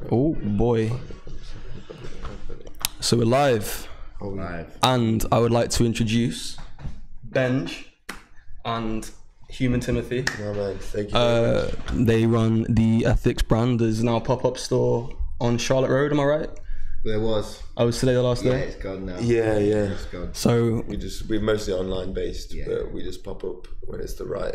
Oh boy. So we're live. Live. And I would like to introduce Benj and Human Timothy. No, man. Thank you. They run the Ethics brand. There's now a pop-up store on Charlotte Road, am I right? There was. I was today the last Yeah, day? it's gone now. Yeah. It's gone. So We're mostly online based, Yeah. but we just pop up when it's the right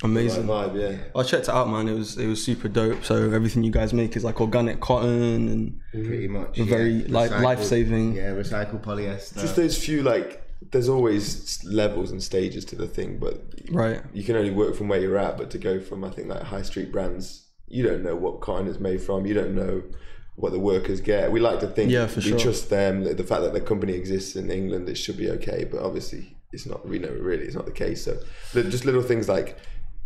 amazing. vibe. Yeah. I checked it out, man. It was super dope. So everything you guys make is like organic cotton and Pretty much. very Recycled- life-saving. Yeah, recycled polyester. Just those few there's always levels and stages to the thing, but Right. you can only work from where you're at. But to go from high street brands, you don't know what cotton it's made from. You don't know what the workers get. We like to think for sure. we trust them. The fact that the company exists in England, it should be okay. But obviously, it's not. We know really it's not the case. So just little things like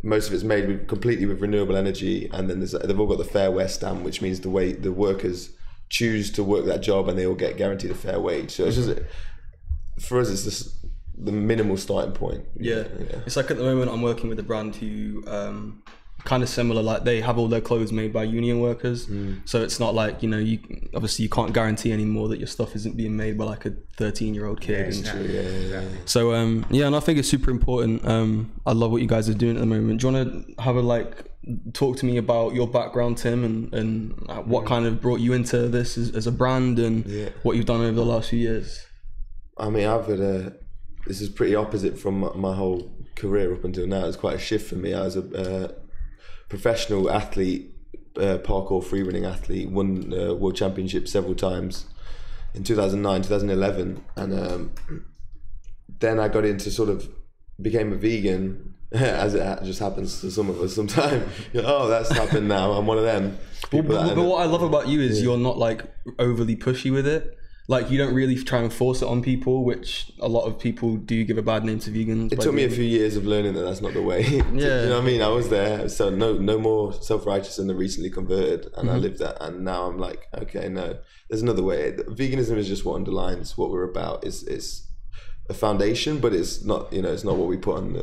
most of it's made completely with renewable energy, and then they've all got the Fair Wear stamp, which means the way the workers choose to work that job, and they all get guaranteed a fair wage. So it's just for us, it's just the minimal starting point. Yeah. It's like at the moment I'm working with a brand who kind of similar, like they have all their clothes made by union workers. So it's not like, you obviously you can't guarantee anymore that your stuff isn't being made by like a 13-year-old kid. Exactly. So and I think it's super important. I love what you guys are doing at the moment. Do you want to have talk to me about your background, Tim, and what kind of brought you into this as a brand and what you've done over the last few years? I mean, this is pretty opposite from my whole career up until now. It's quite a shift for me. I was a professional athlete, parkour freerunning athlete, won world championships several times in 2009, 2011. And then I got into became a vegan, as it just happens to some of us sometimes. That's happened now. I'm one of them. But what I love about you is you're not overly pushy with it. You don't really try and force it on people, which a lot of people do give a bad name to vegans. It took me a few years of learning that that's not the way. You know what I mean? I was there, so no more self-righteous than the recently converted, and I lived that. And now I'm like, okay, no, there's another way. Veganism is just what underlines what we're about. It's a foundation, but it's not. It's not what we put on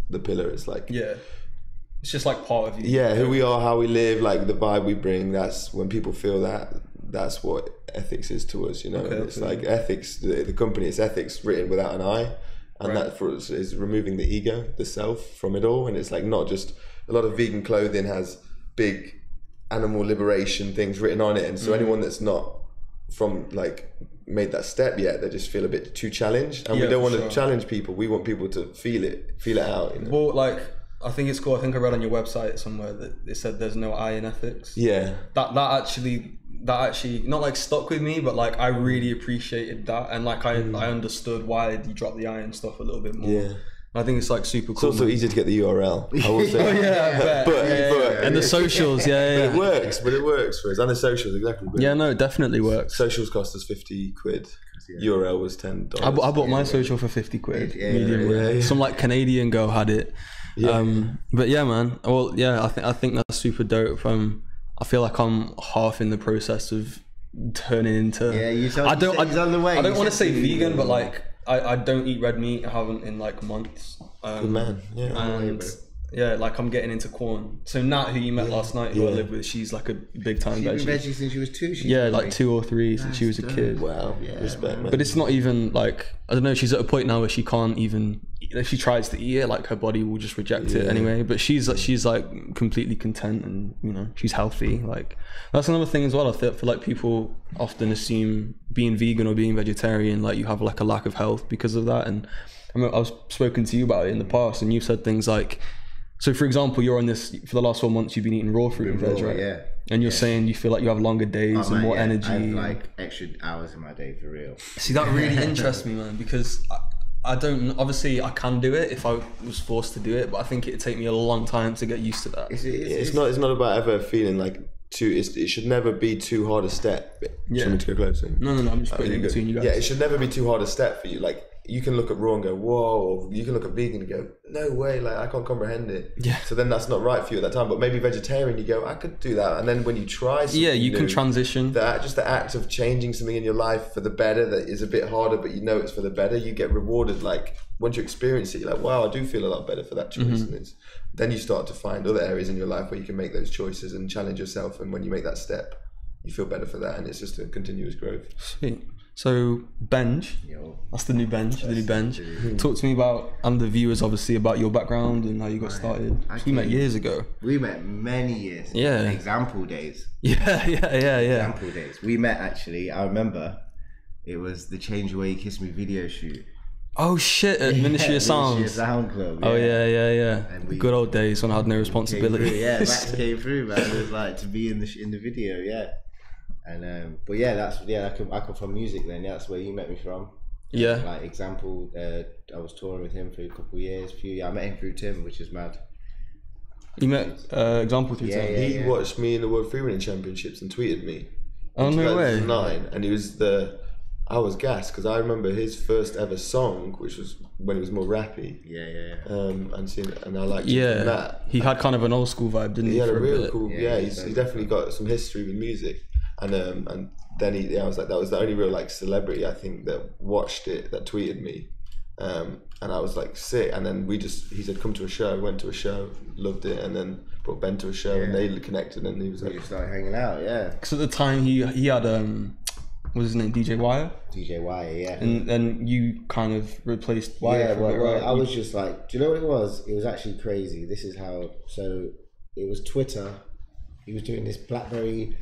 the pillar. It's it's just part of you. Yeah, who we are, how we live, the vibe we bring. That's when people feel that. That's what ethics is to us, It's ethics, the company, it's ethics written without an I, and that for us is removing the ego, the self from it all. And it's not just, a lot of vegan clothing has big animal liberation things written on it, and so anyone that's not from made that step yet, they just feel a bit too challenged, and we don't want to challenge people. We want people to feel it out. Well, I think it's cool. I think I read on your website somewhere that it said there's no I in ethics. Yeah. That actually not stuck with me, but I really appreciated that, and I understood why you dropped the I and stuff a little bit more. Yeah. I think it's super cool. It's also easy to get the URL. I will say. But and the socials, But it works. But it works for us, and the socials exactly. Yeah, no, it definitely works. Socials cost us £50. URL was $10. I bought my social for £50. Medium. Some Canadian girl had it. Yeah. But yeah, man. Well, yeah, I think that's super dope. I feel like I'm half in the process of turning into. Yeah, he's on the way. I don't want to say vegan, but I don't eat red meat. I haven't in months. Good man. Yeah. And I'm getting into corn. So Nat, who you met last night, who I live with, she's a big time veggie. She's been veggie since she was 2. 2 or 3 since she was a kid. Wow. Yeah, respect, man. But it's not even I don't know. She's at a point now where she can't even. If she tries to eat it, her body will just reject it anyway. But she's completely content, and she's healthy. That's another thing as well. I feel people often assume being vegan or being vegetarian, you have a lack of health because of that. And I've spoken to you about it in the past, and you've said things so for example, you're on this for the last 4 months. You've been eating raw fruit and veg, right? Yeah. And you're saying you feel you have longer days and more energy. I have extra hours in my day for real. See, that really interests me, man, because I don't. Obviously, I can do it if I was forced to do it, but I think it'd take me a long time to get used to that. It's not about ever feeling it should never be too hard a step. Yeah. Do you want me to go closer? No, I'm just putting it between you guys. Yeah, it should never be too hard a step for you. You can look at raw and go, whoa, or you can look at vegan and go, no way, I can't comprehend it. Yeah. So then that's not right for you at that time. But maybe vegetarian, you go, I could do that. And then when you try something you can transition. Just the act of changing something in your life for the better that is a bit harder, but it's for the better, you get rewarded. Once you experience it, you're like, wow, I do feel a lot better for that choice. And then you start to find other areas in your life where you can make those choices and challenge yourself. And when you make that step, you feel better for that, and it's just a continuous growth. Sweet. So Benj, that's the new Benj. The new Benj. Talk to me about, and the viewers obviously, about your background and how you got started. We met years ago. We met many years. Yeah. Example days. Yeah. Example days. We met actually. I remember it was the Change the Way You Kiss Me video shoot. Oh shit! At Ministry of Sound. Ministry of Sound Club. Oh yeah. And we, good old days when I had no responsibility. Max came through, man. It was like to be in the video, yeah. And but yeah, I come from music then. Yeah, that's where you met me from. Yeah. Like example, I was touring with him for a couple of years. I met him through Tim, which is mad. You met example through Tim. He watched me in the World Freerunning Championships and tweeted me. Oh no way! 2009, and he was I was gassed because I remember his first ever song, which was when he was more rappy. And I liked him from that. He had kind of an old school vibe, didn't he? He had a real bit. cool. He's definitely got some history with music. And then I was like, that was the only real like celebrity I think that watched it, that tweeted me, and I was like sick. And then he said come to a show, went to a show, loved it, and then brought Ben to a show, and they connected, and he was like, we just started hanging out, yeah. Because at the time he had what was his name, DJ Wire? DJ Wire, yeah. And then you kind of replaced Wire. Yeah, well, I was just like, do you know what it was? It was actually crazy. This is how. So it was Twitter. He was doing this BlackBerry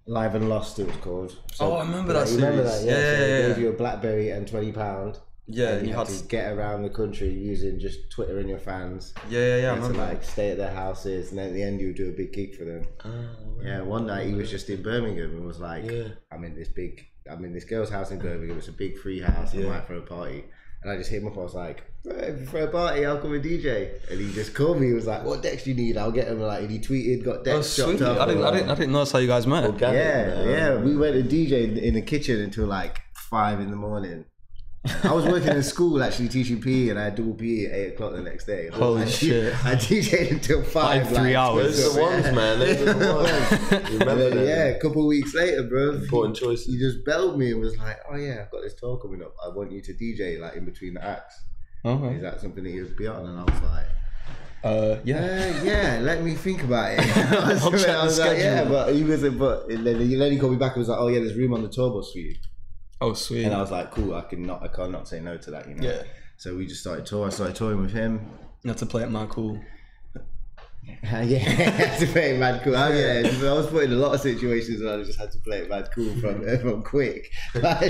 Live and Lost, it was called. So, I remember that series. Remember that? Yeah. So they gave yeah. you a BlackBerry and £20. Yeah, and you had to get around the country using just Twitter and your fans. Yeah. You I had to remember. like stay at their houses, and then at the end you would do a big gig for them. One night he was just in Birmingham and was like, I'm in this girl's house in Birmingham. It's a big free house. I might throw a party. And I just hit him up. I was like, if you throw a party, I'll come and DJ. And he just called me. He was like, what decks do you need? I'll get him. And he tweeted, got decks chopped up. I didn't know that's how you guys met. Organic, we went to DJ in the kitchen until like 5 a.m. I was working in school actually, teaching PE, and I had double PE at 8 o'clock the next day. Holy shit! I DJ'd until 5. Like 3 hours. Those are the ones, man. Those are the ones. You remember them? Yeah, a couple of weeks later, bro. Important choices. He just belled me and was like, "Oh yeah, I've got this tour coming up. I want you to DJ like in between the acts. Okay. Is that something that you'd be on?" And I was like, yeah, let me think about it. I was like, yeah, but he wasn't. But then he called me back and was like, "Oh yeah, there's room on the tour bus for you." Oh sweet. And I was like, cool, I can't not say no to that, you know. Yeah. So we just started touring. I started touring with him. You had to play it mad cool. I had to play it mad cool. I was put in a lot of situations where I just had to play it mad cool from quick. I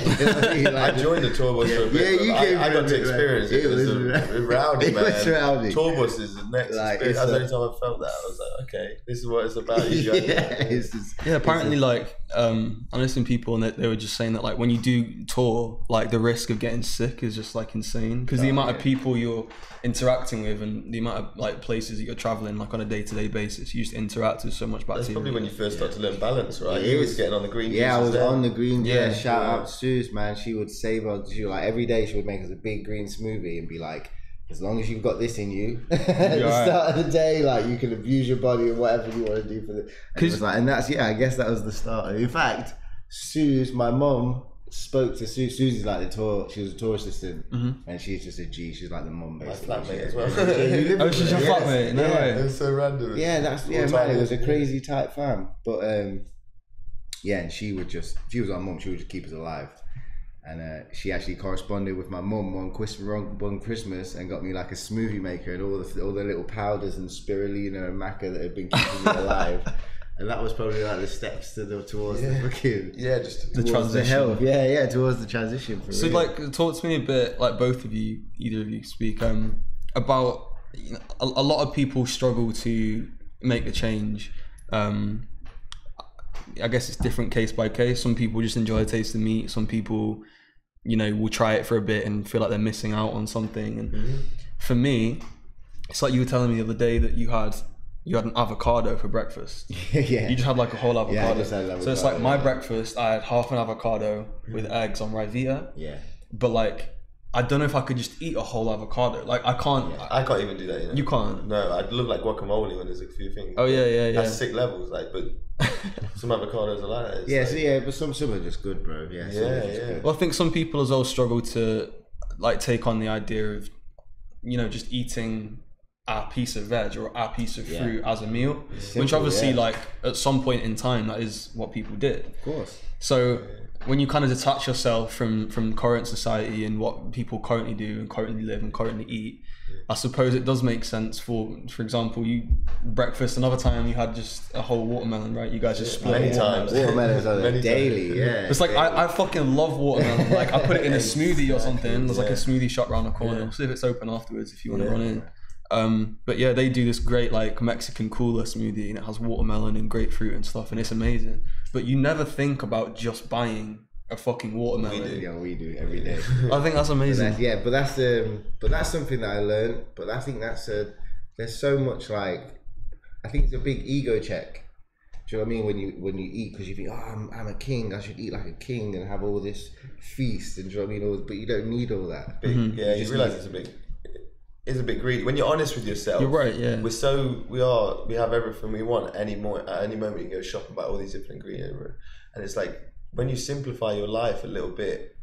joined the tour bus for a bit. Yeah, you came. I got to experience it. It was rowdy, man. It was rowdy. Tour bus is the next experience. That's the only time I felt that. I was like, okay, this is what it's about. Apparently, like, I'm listening to people and they were just saying that, like, when you do tour, like, the risk of getting sick is just, like, insane. Because the amount of people you're interacting with and the amount of, like, places that you're traveling, like, on a day-to-day basis, you just interact with so much bacteria. That's probably when you first start to learn balance, right? You was getting on the green juice. Yeah, I was on the green juice. Yeah, shout out to Suze, man. She would save us. She would, like, every day she would make us a big green smoothie and be like, as long as you've got this in you, at the start of the day, like, you can abuse your body or whatever you want to do for the. And it was like, and that's I guess that was the start. In fact, Suze, my mum spoke to Suze. Suze is like the tour. She was a tour assistant, and she's just a G. She's like the mum, basically. My flatmate as well. Oh, she's your flatmate? No way. It was so random. Yeah, man. It was a crazy tight fam, but and she was our mum. She would just keep us alive. And she actually corresponded with my mum one Christmas and got me like a smoothie maker and all the little powders and spirulina and maca that had been keeping me alive. And that was probably like the steps towards the fucking just the transition. The health. Yeah, towards the transition. So real. Like, talk to me a bit, like both of you, either of you speak about a lot of people struggle to make a change. I guess it's different case by case. Some people just enjoy the taste of meat. Some people, will try it for a bit and feel like they're missing out on something. And for me, it's like you were telling me the other day that you had an avocado for breakfast. Yeah. You just had like a whole avocado. Yeah, I just had avocado. So it's like my breakfast, I had half an avocado with eggs on Rivita. Yeah. But like, I don't know if I could just eat a whole avocado. Like, I can't. Yeah. I can't even do that. You can't. No, I'd look like guacamole when there's a few things. Oh yeah. That's sick levels, like, but some avocados are like that. But some are just good, bro. Yeah. Good. Well, I think some people as well struggle to like take on the idea of, just eating our piece of veg or our piece of fruit as a meal, Simple, which obviously like at some point in time that is what people did. Of course. So when you kind of detach yourself from current society and what people currently do and currently live and currently eat, I suppose it does make sense. For example, you breakfast, another time you had just a whole watermelon, right? You guys just split many times. Watermelons are daily, yeah. It's like I fucking love watermelon. Like I put it in a smoothie or something. There's like a smoothie shop around the corner. We'll see if it's open afterwards if you want to run in. But yeah, they do this great like Mexican cooler smoothie and it has watermelon and grapefruit and stuff and it's amazing. But you never think about just buying a fucking watermelon. We do, yeah, we do every day. I think that's amazing. But that's something that I learned. But I think there's so much like, I think it's a big ego check. Do you know what I mean? When you eat, because you think, oh, I'm a king, I should eat like a king and have all this feast, and do you know what I mean? But you don't need all that. Yeah, you realise it's a bit greedy. When you're honest with yourself, you're right. Yeah, we have everything we want. At any moment you can go shopping, buy all these different ingredients, and it's like when you simplify your life a little bit,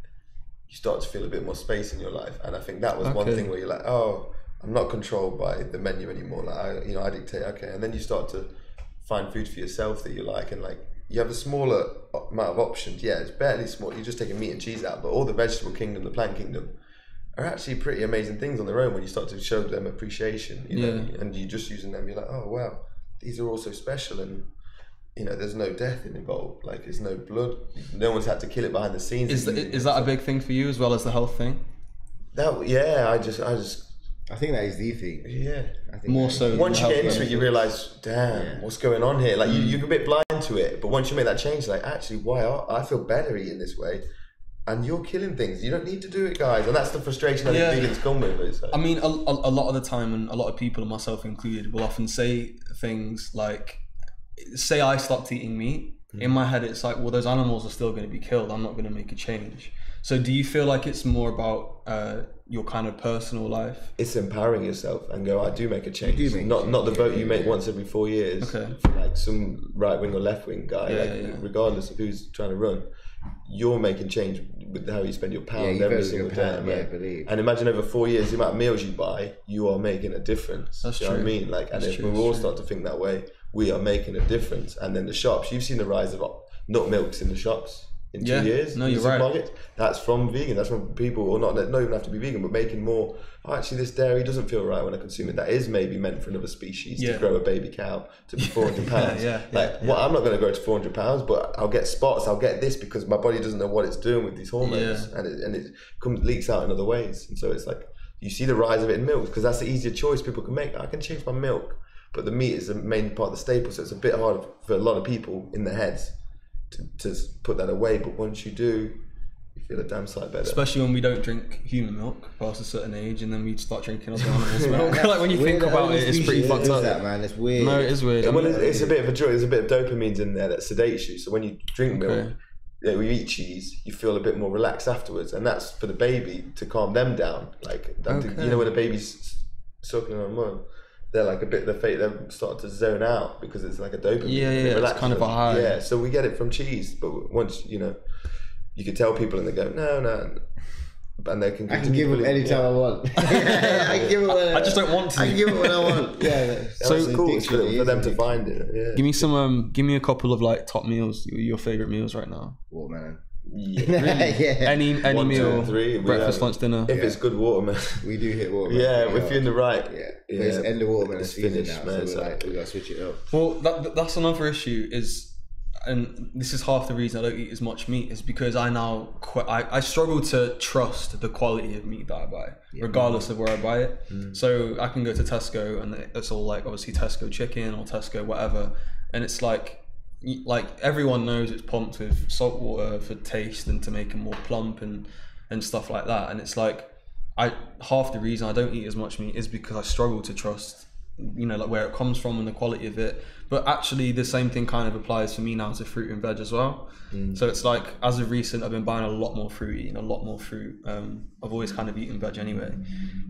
you start to feel a bit more space in your life. And I think that was one thing where you're like, oh, I'm not controlled by the menu anymore. Like I dictate. Okay, and then you start to find food for yourself that you like, and like you have a smaller amount of options. Yeah, it's barely small. You're just taking meat and cheese out, but all the vegetable kingdom, the plant kingdom, are actually pretty amazing things on their own when you start to show them appreciation, you know, and you're just using them, you're like, oh wow, these are all so special, and you know, there's no death involved, like there's no blood, no one's had to kill it behind the scenes. Is that a big thing for you as well as the health thing? I think that is the thing. Yeah, I think more so. Once you get into it, you realise, damn, what's going on here? Like you're a bit blind to it, but once you make that change, like actually, I feel better eating this way. And you're killing things. You don't need to do it, guys. And that's the frustration that vegans come with. Is like, I mean, a lot of the time, and a lot of people, and myself included, will often say things like, say I stopped eating meat. In my head, it's like, well, those animals are still going to be killed. I'm not going to make a change. So do you feel like it's more about your kind of personal life? It's empowering yourself and go, I do make a change. Not the vote you make once every 4 years. Okay. For like some right wing or left wing guy, regardless of who's trying to run. You're making change with how you spend your pound every single day. And imagine over 4 years, the amount of meals you buy, you are making a difference. That's true. You know what I mean? Like, and if we all start to think that way, we are making a difference. And then the shops, you've seen the rise of nut milks in the shops in 2 years. No, you're right. That's from vegan. That's from people, or not even have to be vegan, but making more. Oh, actually, this dairy doesn't feel right when I consume it. That is maybe meant for another species to grow a baby cow to be 400 pounds. Well, I'm not going to grow to 400 pounds, but I'll get spots. I'll get this because my body doesn't know what it's doing with these hormones, and it leaks out in other ways. And so it's like you see the rise of it in milk because that's the easier choice people can make. I can change my milk, but the meat is the main part of the staple, so it's a bit hard for a lot of people in their heads to put that away. But once you do, you feel a damn sight better. Especially when we don't drink human milk past a certain age, and then we start drinking other animals' milk. Like when you think about it, it's pretty fucked up. That, man, it's weird. No, it is weird. Well, it's a bit of a drug. There's a bit of dopamines in there that sedates you. So when you drink milk, when you eat cheese, you feel a bit more relaxed afterwards, and that's for the baby to calm them down. Like you know when a baby's sucking on a mum, they're like they start to zone out because it's like a dopamine. It's kind of a high. Yeah, so we get it from cheese, but once you can tell people and they go no, and they can. I can give it anytime I want. I can give it. I just don't want to. I can give it when I want. Yeah. So cool for them to find it. Yeah. Give me a couple of like top meals, your favorite meals right now. Watermelon. Any meal, 2, 3, breakfast, lunch, dinner. If it's good watermelon, we do hit watermelon. Yeah, if you're in the right. But it's end of watermelon season now, so we gotta switch it up. Well, that's another issue is, and this is half the reason I don't eat as much meat, is because I struggle to trust the quality of meat that I buy, regardless of where I buy it. So I can go to Tesco and it's all like obviously Tesco chicken or Tesco whatever, and it's like everyone knows it's pumped with salt water for taste and to make it more plump and stuff like that. And it's like half the reason I don't eat as much meat is because I struggle to trust, like where it comes from and the quality of it. But actually the same thing kind of applies for me now to fruit and veg as well. So it's like, as of recent, I've been buying a lot more fruit, eating a lot more fruit. I've always kind of eaten veg anyway,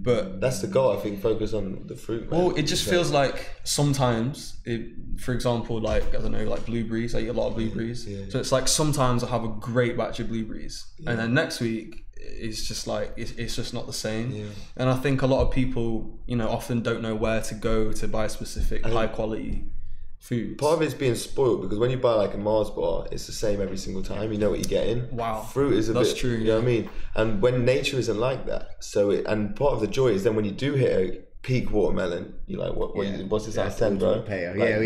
but that's the goal. I think focus on the fruit, man. Well, it just feels like sometimes for example, like, I don't know, like blueberries, I eat a lot of blueberries. So it's like sometimes I have a great batch of blueberries and then next week it's just like it's just not the same. And I think a lot of people, you know, often don't know where to go to buy specific high quality foods. Part of it's being spoiled, because when you buy like a Mars bar, it's the same every single time. You know what you're getting. Wow. Fruit is That's bit, true. You know what I mean? And when nature isn't like that, and part of the joy is then when you do hit a peak watermelon, you're like, what's this out of 10, bro? You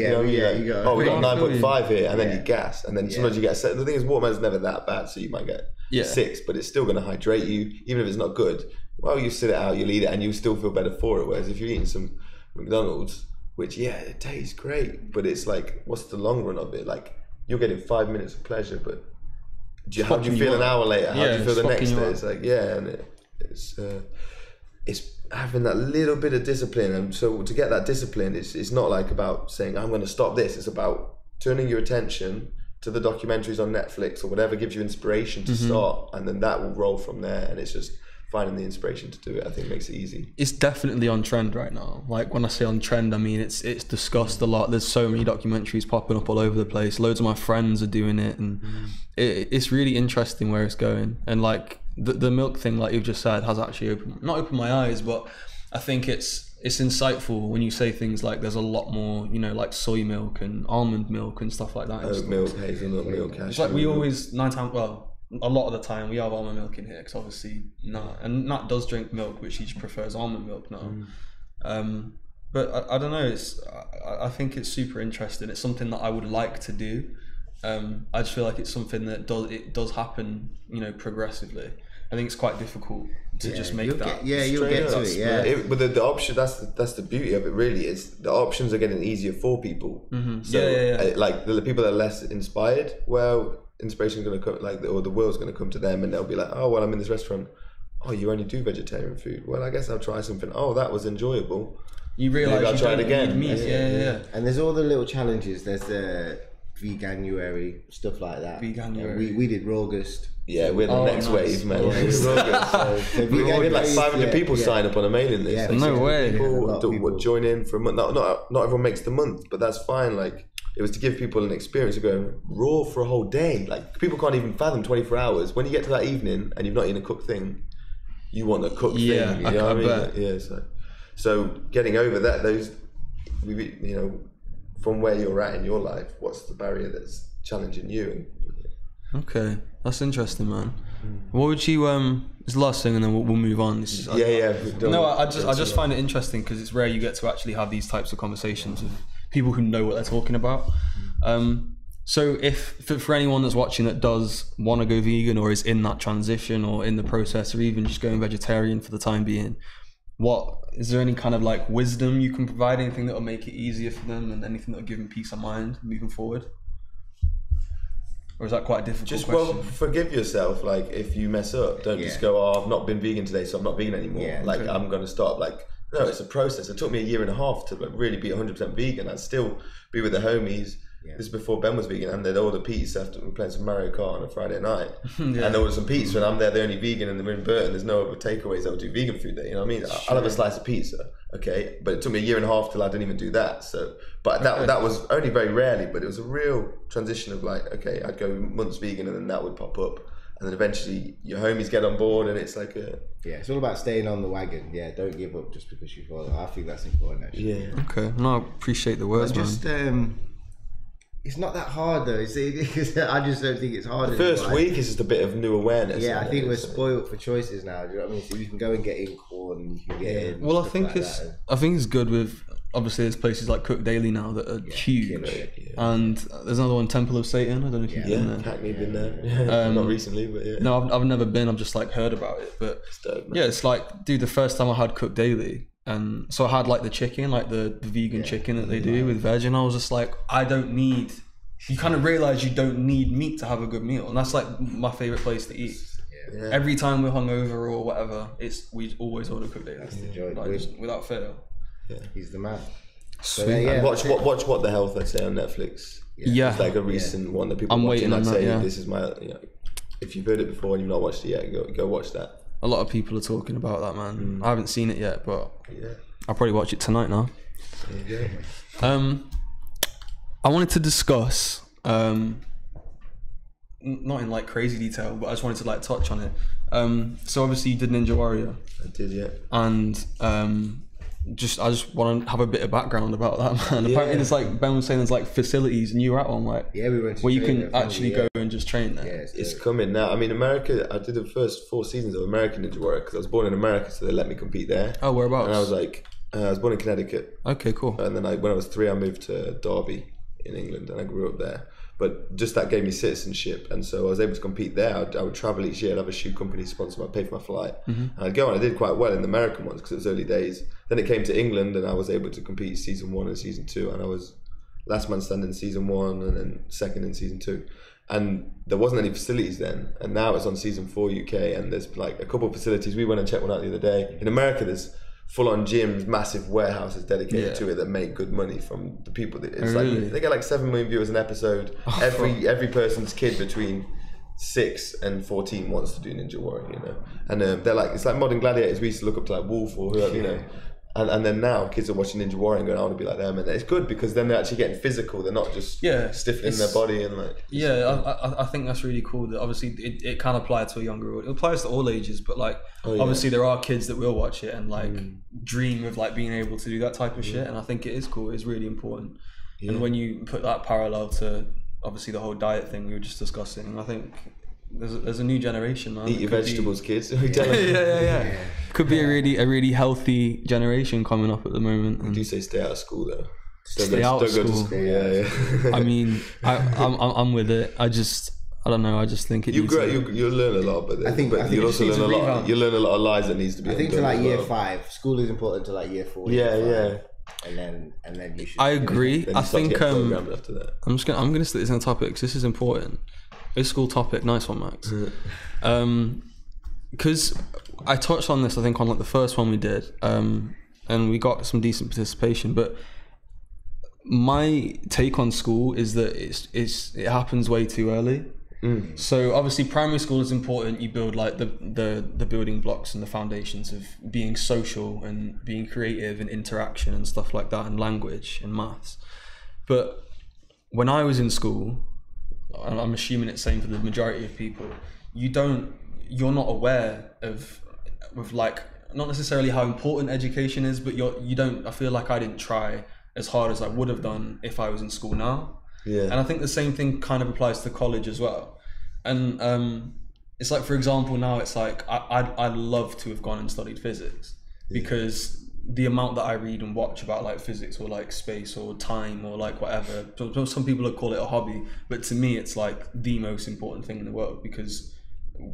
go. We got 9.5 here, and then you gas, and then sometimes you get a set. The thing is, watermelon's never that bad, so you might get 6, but it's still going to hydrate you, even if it's not good. Well, you sit it out, you'll eat it, and you still feel better for it. Whereas if you're eating some McDonald's, which it tastes great, but it's like, what's the long run of it? Like, you're getting 5 minutes of pleasure, but how do you feel an hour later? How do you feel the next day? It's like, and it's having that little bit of discipline. And so to get that discipline, it's not like about saying, I'm going to stop this. It's about turning your attention to the documentaries on Netflix or whatever gives you inspiration to start, and then that will roll from there. And it's just finding the inspiration to do it, I think, makes it easy. It's definitely on trend right now. Like, when I say on trend, I mean it's discussed a lot. There's so many documentaries popping up all over the place. Loads of my friends are doing it, and it's really interesting where it's going. And like the milk thing, like you've just said, has actually not opened my eyes, but I think it's insightful when you say things like there's a lot more, you know, like soy milk and almond milk and stuff like that. Oat milk, hazelnut milk, cashew. It's like we always a lot of the time we have almond milk in here, because obviously Nat does drink milk, which he prefers almond milk now. But I don't know, I think it's super interesting. It's something that I would like to do. I just feel like it's something that does happen, you know, progressively. I think it's quite difficult to just make that. You'll get to it. But the option, that's the beauty of it. Really, is the options are getting easier for people. Like the people that are less inspired, well, inspiration is going to come, or the world's going to come to them, and they'll be like, oh well, I'm in this restaurant. Oh, you only do vegetarian food. Well, I guess I'll try something. Oh, that was enjoyable. You realise I'll try it again. Meat. Yeah. And there's all the little challenges. There's the veganuary, stuff like that. Veganuary. We did August. Yeah, we're the next wave, man. We had like 500 people sign up on a mailing list. No way. People join in for a month. Not everyone makes the month, but that's fine. Like, it was to give people an experience of going raw for a whole day. Like, people can't even fathom 24 hours. When you get to that evening and you've not eaten a cooked thing, you want a cooked thing. You know what I mean? Yeah. So getting over that, you know, from where you're at in your life, what's the barrier that's challenging you? Okay, that's interesting, man. What would you it's the last thing, and then we'll move on. I just find it interesting because it's rare you get to actually have these types of conversations with people who know what they're talking about. So if for anyone that's watching that does want to go vegan, or is in that transition, or in the process, or even just going vegetarian for the time being, what is there any kind of like wisdom you can provide, anything that will make it easier for them, and anything that will give them peace of mind moving forward? Or is that quite a difficult question? Well, forgive yourself. Like, if you mess up, don't just go, oh, I've not been vegan today, so I'm not vegan anymore. I'm going to stop. Like, no, it's a process. It took me 1.5 years to really be 100% vegan. I'd still be with the homies. This is before Ben was vegan, and they'd order pizza after we were playing some Mario Kart on a Friday night. And they ordered some pizza, and I'm there, the only vegan, and we're in Burton. There's no other takeaways that will do vegan food there. You know what I mean? I'll have a slice of pizza, okay? But it took me 1.5 years till I didn't even do that. So, but that was only very rarely. But it was a real transition of like, okay, I'd go months vegan, and then that would pop up, and then eventually your homies get on board, and it's like it's all about staying on the wagon. Don't give up just because you fall. I think that's important, actually. Yeah. Okay. No, I appreciate the words, man. It's not that hard though. I just don't think it's hard. The first week is just a bit of new awareness. I think we're spoiled for choices now. Do you know what I mean? So you can go and get in corn, you can get in. Well, I think it's good with, obviously there's places like Cook Daily now that are huge, and there's another one, Temple of Satan. I don't know if you've been there. Hackney's been there. Not recently, but yeah. No, I've never been. I've just like heard about it, but it's like, dude, the first time I had Cook Daily. And so I had like the chicken, like the vegan chicken that they do with veg, and I was just like, you kind of realize you don't need meat to have a good meal, and that's like my favorite place to eat. Every time we're hungover or whatever, we always order Cook Daily. That's the joy, like, without fail. He's the man. Sweet. And watch What the Health, I'd say, on Netflix. It's like a recent one that people I'm watching. waiting on that, this is my. If you've heard it before and you've not watched it yet, go watch that. A lot of people are talking about that, man. I haven't seen it yet, but I'll probably watch it tonight now. I wanted to discuss not in like crazy detail, but I just wanted to like touch on it. So obviously you did Ninja Warrior. I did, yeah. And I just want to have a bit of background about that, man. Apparently there's like, Ben was saying there's like facilities, and you were at one, like, we went to where you can actually go and just train there. Yeah, it's coming now. I mean, America, I did the first 4 seasons of American Ninja Warrior because I was born in America, so they let me compete there. Oh, whereabouts? And I was like, I was born in Connecticut. Okay, cool. And then when I was 3, I moved to Derby in England, and I grew up there. But just that gave me citizenship, and so I was able to compete there. I would travel each year. I'd have a shoe company sponsor me, I'd pay for my flight, and I'd go. And I did quite well in the American ones because it was early days. Then it came to England, and I was able to compete season 1 and season 2, and I was last man standing in season 1 and then second in season 2. And there wasn't any facilities then, and now it's on season 4 UK, and there's like a couple of facilities. We went and checked one out the other day. In America, there's full-on gyms, massive warehouses dedicated to it that make good money from the people that it's like they get like 7 million viewers an episode. Every person's kid between 6 and 14 wants to do Ninja Warrior, you know. And they're like, it's like modern gladiators. We used to look up to like Wolf or whoever, you know. And then now kids are watching Ninja Warrior and going, I want to be like them. And it's good because then they're actually getting physical. They're not just stiffening their body and like. I think that's really cool. That obviously it can apply to a younger audience. It applies to all ages, but like obviously there are kids that will watch it and like dream of like being able to do that type of shit. And I think it is cool. It's really important. Yeah. And when you put that parallel to obviously the whole diet thing we were just discussing, I think there's a new generation, man. Eat your vegetables, kids. Yeah. Could be a really healthy generation coming up at the moment. And do say stay out of school though. Stay out of school. Yeah. I mean, I'm with it. I don't know. I just think it. You'll learn a lot, but you'll also learn a lot. You learn a lot of lies that needs to be. I think to like year 5, school is important to like year 4. Yeah. And then you should. I agree. I think after that. I'm gonna stick this in a topic because this is important. It's school topic. Nice one, Max. Because I touched on this, I think, on like the first one we did, and we got some decent participation. But my take on school is that it happens way too early. So obviously, primary school is important. You build like the building blocks and the foundations of being social and being creative and interaction and stuff like that, and language and maths. But when I was in school, and I'm assuming it's the same for the majority of people, you're not aware of like, not necessarily how important education is, but I feel like I didn't try as hard as I would have done if I was in school now. Yeah. And I think the same thing kind of applies to college as well. And it's like, for example, now it's like I'd love to have gone and studied physics because the amount that I read and watch about like physics or like space or time or like whatever, some people would call it a hobby, but to me it's like the most important thing in the world, because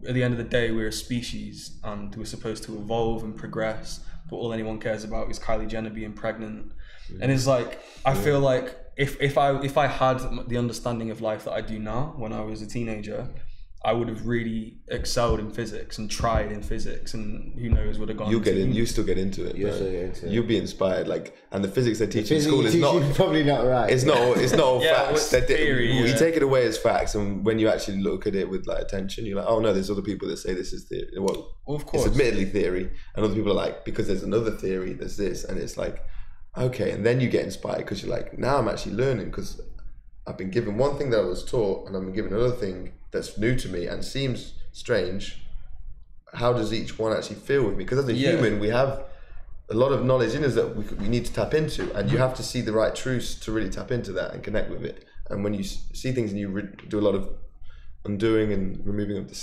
at the end of the day we're a species and we're supposed to evolve and progress, but all anyone cares about is Kylie Jenner being pregnant. And it's like, I feel like if I had the understanding of life that I do now when I was a teenager, I would have really excelled in physics and tried in physics, and who knows, would have gone. You still get into it. You'll be inspired. Like, and the physics they teach in school is not probably not right. It's not all facts. Theory, you take it away as facts, and when you actually look at it with like attention, you're like, oh no, there's other people that say this is theory. Well, of course, it's admittedly theory, and other people are like, because there's another theory, there's this, and it's like, okay, and then you get inspired because you're like, now I'm actually learning because I've been given one thing that I was taught, and I've been given another thing that's new to me and seems strange. How does each one actually feel with me? Because as a human, we have a lot of knowledge in us that we need to tap into, and you have to see the right truths to really tap into that and connect with it. And when you see things and you do a lot of undoing and removing of the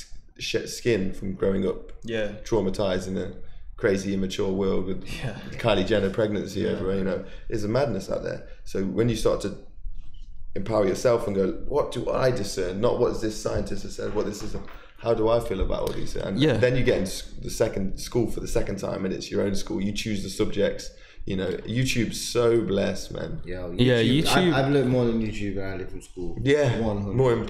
skin from growing up traumatized in a crazy immature world with Kylie Jenner pregnancy everywhere, you know, there's a madness out there. So when you start to empower yourself and go, what do I discern? Not what this scientist has said, what this is, how do I feel about all these? And then you get in the second school for the second time, and it's your own school. You choose the subjects. You know, YouTube's so blessed, man. YouTube. I've learned more than YouTube than I did from school. Yeah,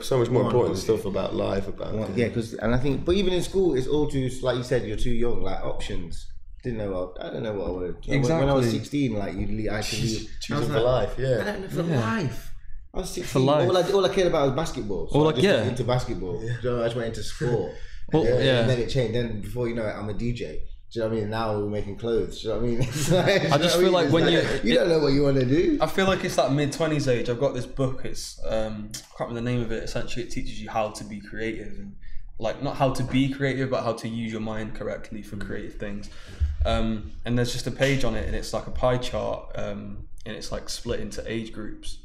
so much more important stuff about life. And I think, but even in school, it's all too, like you said, you're too young. Like options. I don't know what I wanted. Exactly. When I was 16, like I could choosing for life. Yeah, I don't know for life. I was 16. For life. All I cared about was basketball. So I just went into basketball. I just went into sport. And then it changed. Then before you know it, I'm a DJ. Do you know what I mean? Now we're making clothes. Do you know what I mean? It's like, I just feel like when you don't know what you want to do. I feel like it's that mid-20s age. I've got this book. It's I can't remember the name of it. Essentially, it teaches you how to be creative, and like not how to be creative, but how to use your mind correctly for creative things. And there's just a page on it, and it's like a pie chart, and it's like split into age groups.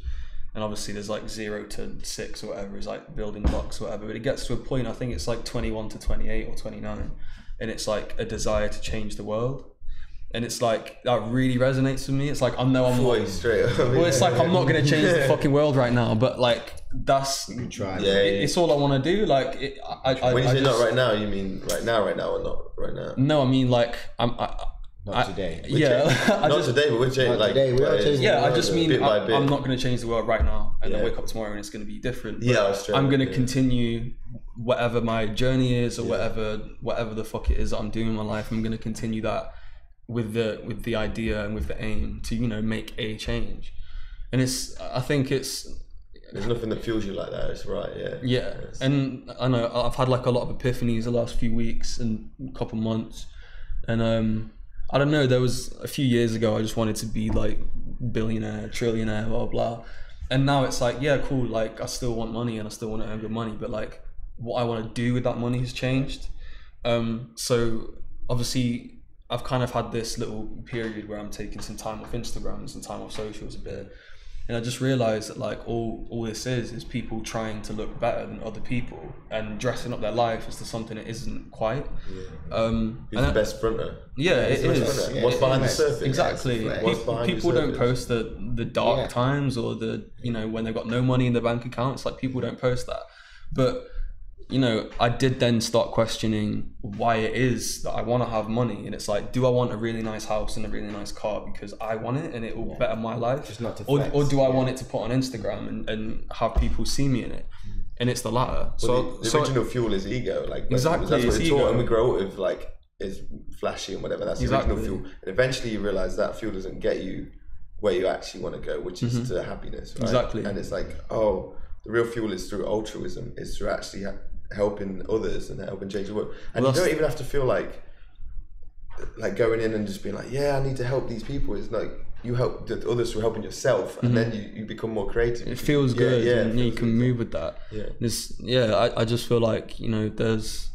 And obviously there's like 0 to 6 or whatever is like building blocks or whatever. But it gets to a point, I think it's like 21 to 28 or 29. And it's like a desire to change the world. And it's like, that really resonates with me. It's like, I know I'm not, straight up. well, it's like, I'm not going to change the fucking world right now. But like, that's, You try. it's all I want to do. Like, when you say not right now, you mean right now or not right now? No, I mean like, Not today. Yeah. Not today, but we're changing. Like, today, we are changing. Yeah, I just mean bit by bit. I'm not going to change the world right now and then wake up tomorrow and it's going to be different. But Yeah, that's true. I'm going to continue whatever my journey is or whatever the fuck it is that I'm doing in my life. I'm going to continue that with the idea and with the aim to, you know, make a change. And I think there's nothing that fuels you like that. It's right. Yeah. Yeah. And I know I've had like a lot of epiphanies the last few weeks and couple months. And I don't know, there was a few years ago I just wanted to be like billionaire, trillionaire, blah, blah. And now it's like, yeah, cool, like I still want money and I still want to earn good money, but like what I want to do with that money has changed. So obviously I've kind of had this little period where I'm taking some time off Instagram and some time off socials a bit. And I just realized that like all this is people trying to look better than other people and dressing up their life as to something it isn't quite. Yeah. Who's the best fronter? Yeah, it is. What's behind the surface? Exactly. People don't post the dark times or the, you know, when they've got no money in their bank account. It's like people don't post that. But, you know, I did then start questioning why it is that I want to have money. And it's like, do I want a really nice house and a really nice car because I want it and it will better my life? Just not to or flex. do I want it to put on Instagram and have people see me in it? And it's the latter. Well, the original fuel is ego. Like exactly, that's what it's it's ego. taught, and we grow up with like is flashy and whatever. That's the original fuel. And eventually you realize that fuel doesn't get you where you actually want to go, which is to happiness. Right? Exactly. And it's like, oh, the real fuel is through altruism. Is through actually helping others and helping change the world. And you don't even have to feel like going in and just being like, yeah, I need to help these people. It's like you help the others through helping yourself, and then you become more creative. It feels good. And you can move with that. Yeah. I just feel like, you know, there's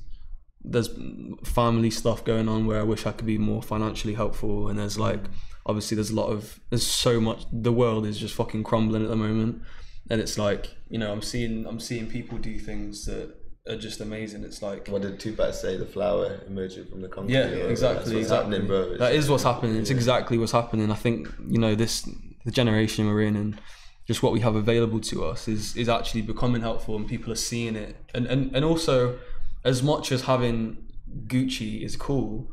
family stuff going on where I wish I could be more financially helpful, and there's like obviously there's so much. The world is just fucking crumbling at the moment, and it's like, you know, I'm seeing people do things that are just amazing. It's like, what did Tupac say? The flower emerging from the concrete. Yeah, exactly. That's what's happening, bro. That is what's happening. It's exactly what's happening. I think, you know, the generation we're in and just what we have available to us is actually becoming helpful, and people are seeing it. And also, as much as having Gucci is cool,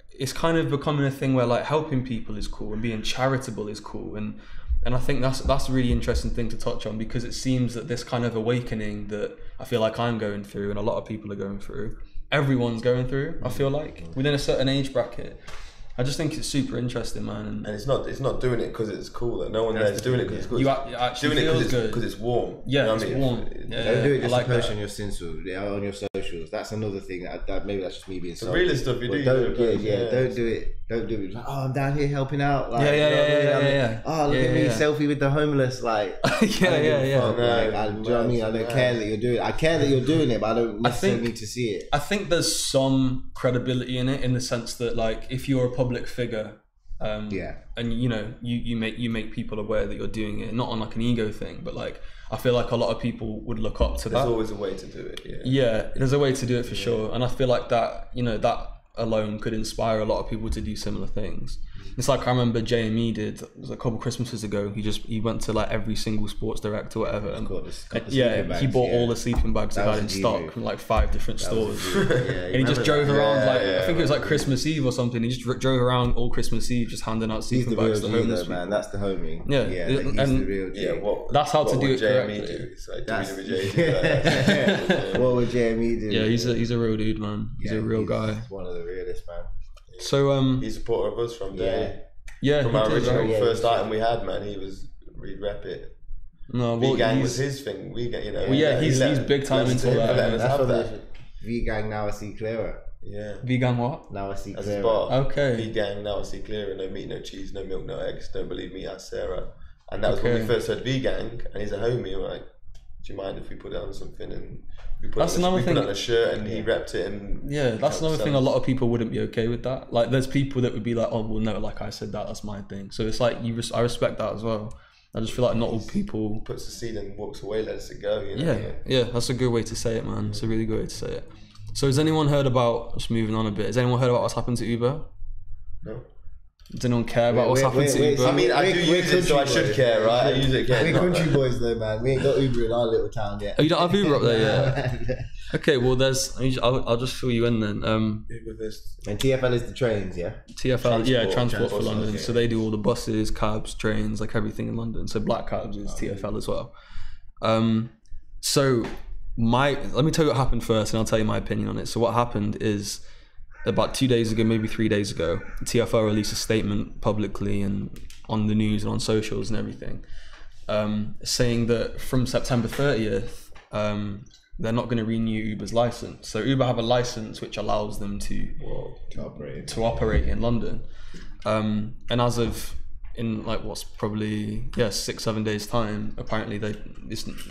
it's kind of becoming a thing where like helping people is cool and being charitable is cool. And I think that's a really interesting thing to touch on, because it seems that this kind of awakening that I feel like I'm going through and a lot of people are going through, everyone's going through, I feel like, within a certain age bracket. I just think it's super interesting, man. And it's not doing it because it's cool. That no one there is doing it because it's cool. You actually doing feels it good because it's warm. Yeah, you know it's what I mean? warm. Don't do it just like to post that. on your Sinsel, on your socials. That's another thing that maybe that's just me being The realest stuff you do. Don't do it. Don't do it. Like, oh, I'm down here helping out. Like, Yeah. Oh, look at me, selfie with the homeless. Like, yeah. Fuck, like, do you know what I mean? I don't care that you're doing it. I care that you're doing it, but I don't necessarily need to see it. I think there's some credibility in it, in the sense that like if you're a public figure, and you know you make people aware that you're doing it, not on like an ego thing, but like I feel like a lot of people would look up to that. There's always a way to do it. Yeah, there's a way to do it for sure, and I feel like that, you know, that alone could inspire a lot of people to do similar things. It's like I remember JME did, it was a couple Christmases ago, he went to like every single Sports Direct or whatever, and he bought all the sleeping bags they had in stock from like 5 different stores. And he just drove around I think it was like Christmas Eve or something, he just drove around all Christmas Eve just handing out sleeping bags to homeless people. Man, that's the homie. Yeah, and the real G. That's how to do it correctly. What would JME do? Yeah, he's a real dude, man. He's a real guy. He's one of the realest, man. So he's a supporter of us from day. Yeah, from our original first item we had, man. He was rep it. No, well, V-Gang was his thing. You know. Well, yeah, he's big time into that. That's what V-Gang now I see clearer. Yeah. Vegan what? Now I see As clearer. a bar. Okay. Vegan, now I see clearer. No meat, no cheese, no milk, no eggs. Don't believe me, ask Sarah. And that was when we first heard vegan, and he's a homie. We're like, do you mind if we put it on something? And we put it on a shirt, and he repped it. And that's another thing. A lot of people wouldn't be okay with that. Like, there's people that would be like, oh well, no, like I said that's my thing. So it's like I respect that as well. I just feel like not all people puts the seed and walks away, lets it go. You know? Yeah, that's a good way to say it, man. It's a really good way to say it. So has anyone heard about? Just moving on a bit. Has anyone heard about what's happened to Uber? No. Does anyone care about what's happened to Uber? I mean, I do use it, so I should care, right? I use it. We're country boys, though, man. We ain't got Uber in our little town yet. Oh, you don't have Uber up there yet? Okay, well, I'll just fill you in then. And TFL is the trains, yeah. TFL, Transport for London. Okay. So they do all the buses, cabs, trains, like everything in London. So Black Cabs is TFL as well. So let me tell you what happened first, and I'll tell you my opinion on it. So what happened is, about 2 days ago, maybe 3 days ago, TFL released a statement publicly and on the news and on socials and everything, saying that from September 30th, they're not going to renew Uber's license. So Uber have a license which allows them to operate in London. And as of in like what's probably 6-7 days time, apparently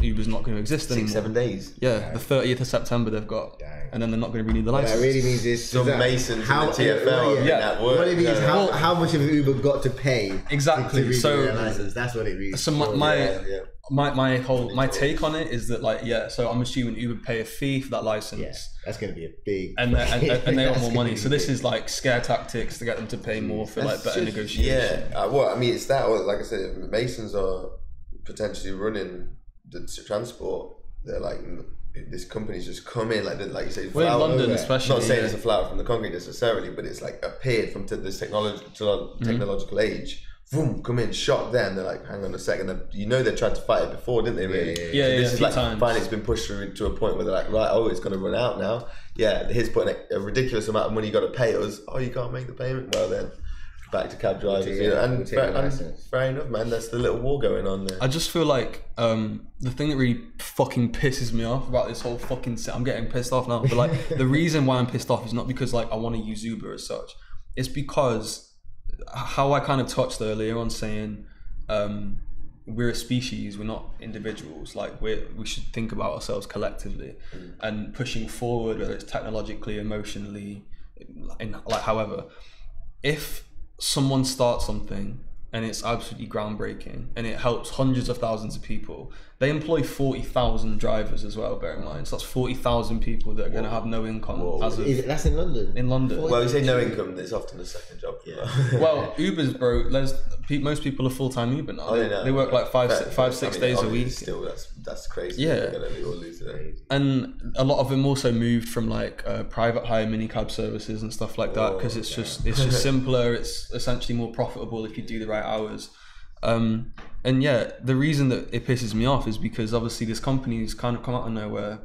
Uber's not going to exist anymore. 6-7 days. Yeah, the 30th of September they've got, and then they're not going to renew the license. What that really means is some Masons in the TFL. That work. What it means how much of Uber got to pay exactly to renew their license. That's what it means. So my take on it is that so I'm assuming Uber pay a fee for that license. Yeah, that's going to be a big and they want more money. So this is like scare tactics to get them to pay more for like better negotiation. Yeah, well, I mean, it's that. Or like I said, Masons are potentially running the transport. They're like, this company's just come in like you say. Well, in London, especially. Not saying it's a flower from the concrete necessarily, but it's like appeared from this technological age. Boom, come in, shock them. They're like, hang on a second. They're trying to fight it before, didn't they? Really? Yeah. This is like times. finally it's been pushed through to a point where they're like, right, it's going to run out now. Yeah, here's putting a ridiculous amount of money you got to pay us. Oh, you can't make the payment. Well then, back to cab drivers. And fair enough, man. That's the little war going on there. I just feel like the thing that really fucking pisses me off about this whole fucking. I'm getting pissed off now, but like the reason why I'm pissed off is not because like I want to use Uber as such. It's because how I kind of touched earlier on saying we're a species, we're not individuals. Like we should think about ourselves collectively and pushing forward, whether it's technologically, emotionally, however. If someone starts something and it's absolutely groundbreaking and it helps hundreds of thousands of people, they employ 40,000 drivers as well, bear in mind. So that's 40,000 people that are going to have no income. That's in London? In London. Well, you say no income, it's often a second job. Yeah. Well, Uber's, bro, most people are full-time Uber now. They work like 5-6 days a week. Still, that's crazy. Yeah. And a lot of them also moved from like private hire minicab services and stuff like that, because it's just simpler. It's essentially more profitable if you do the right hours. And yeah, the reason that it pisses me off is because obviously this company's kind of come out of nowhere.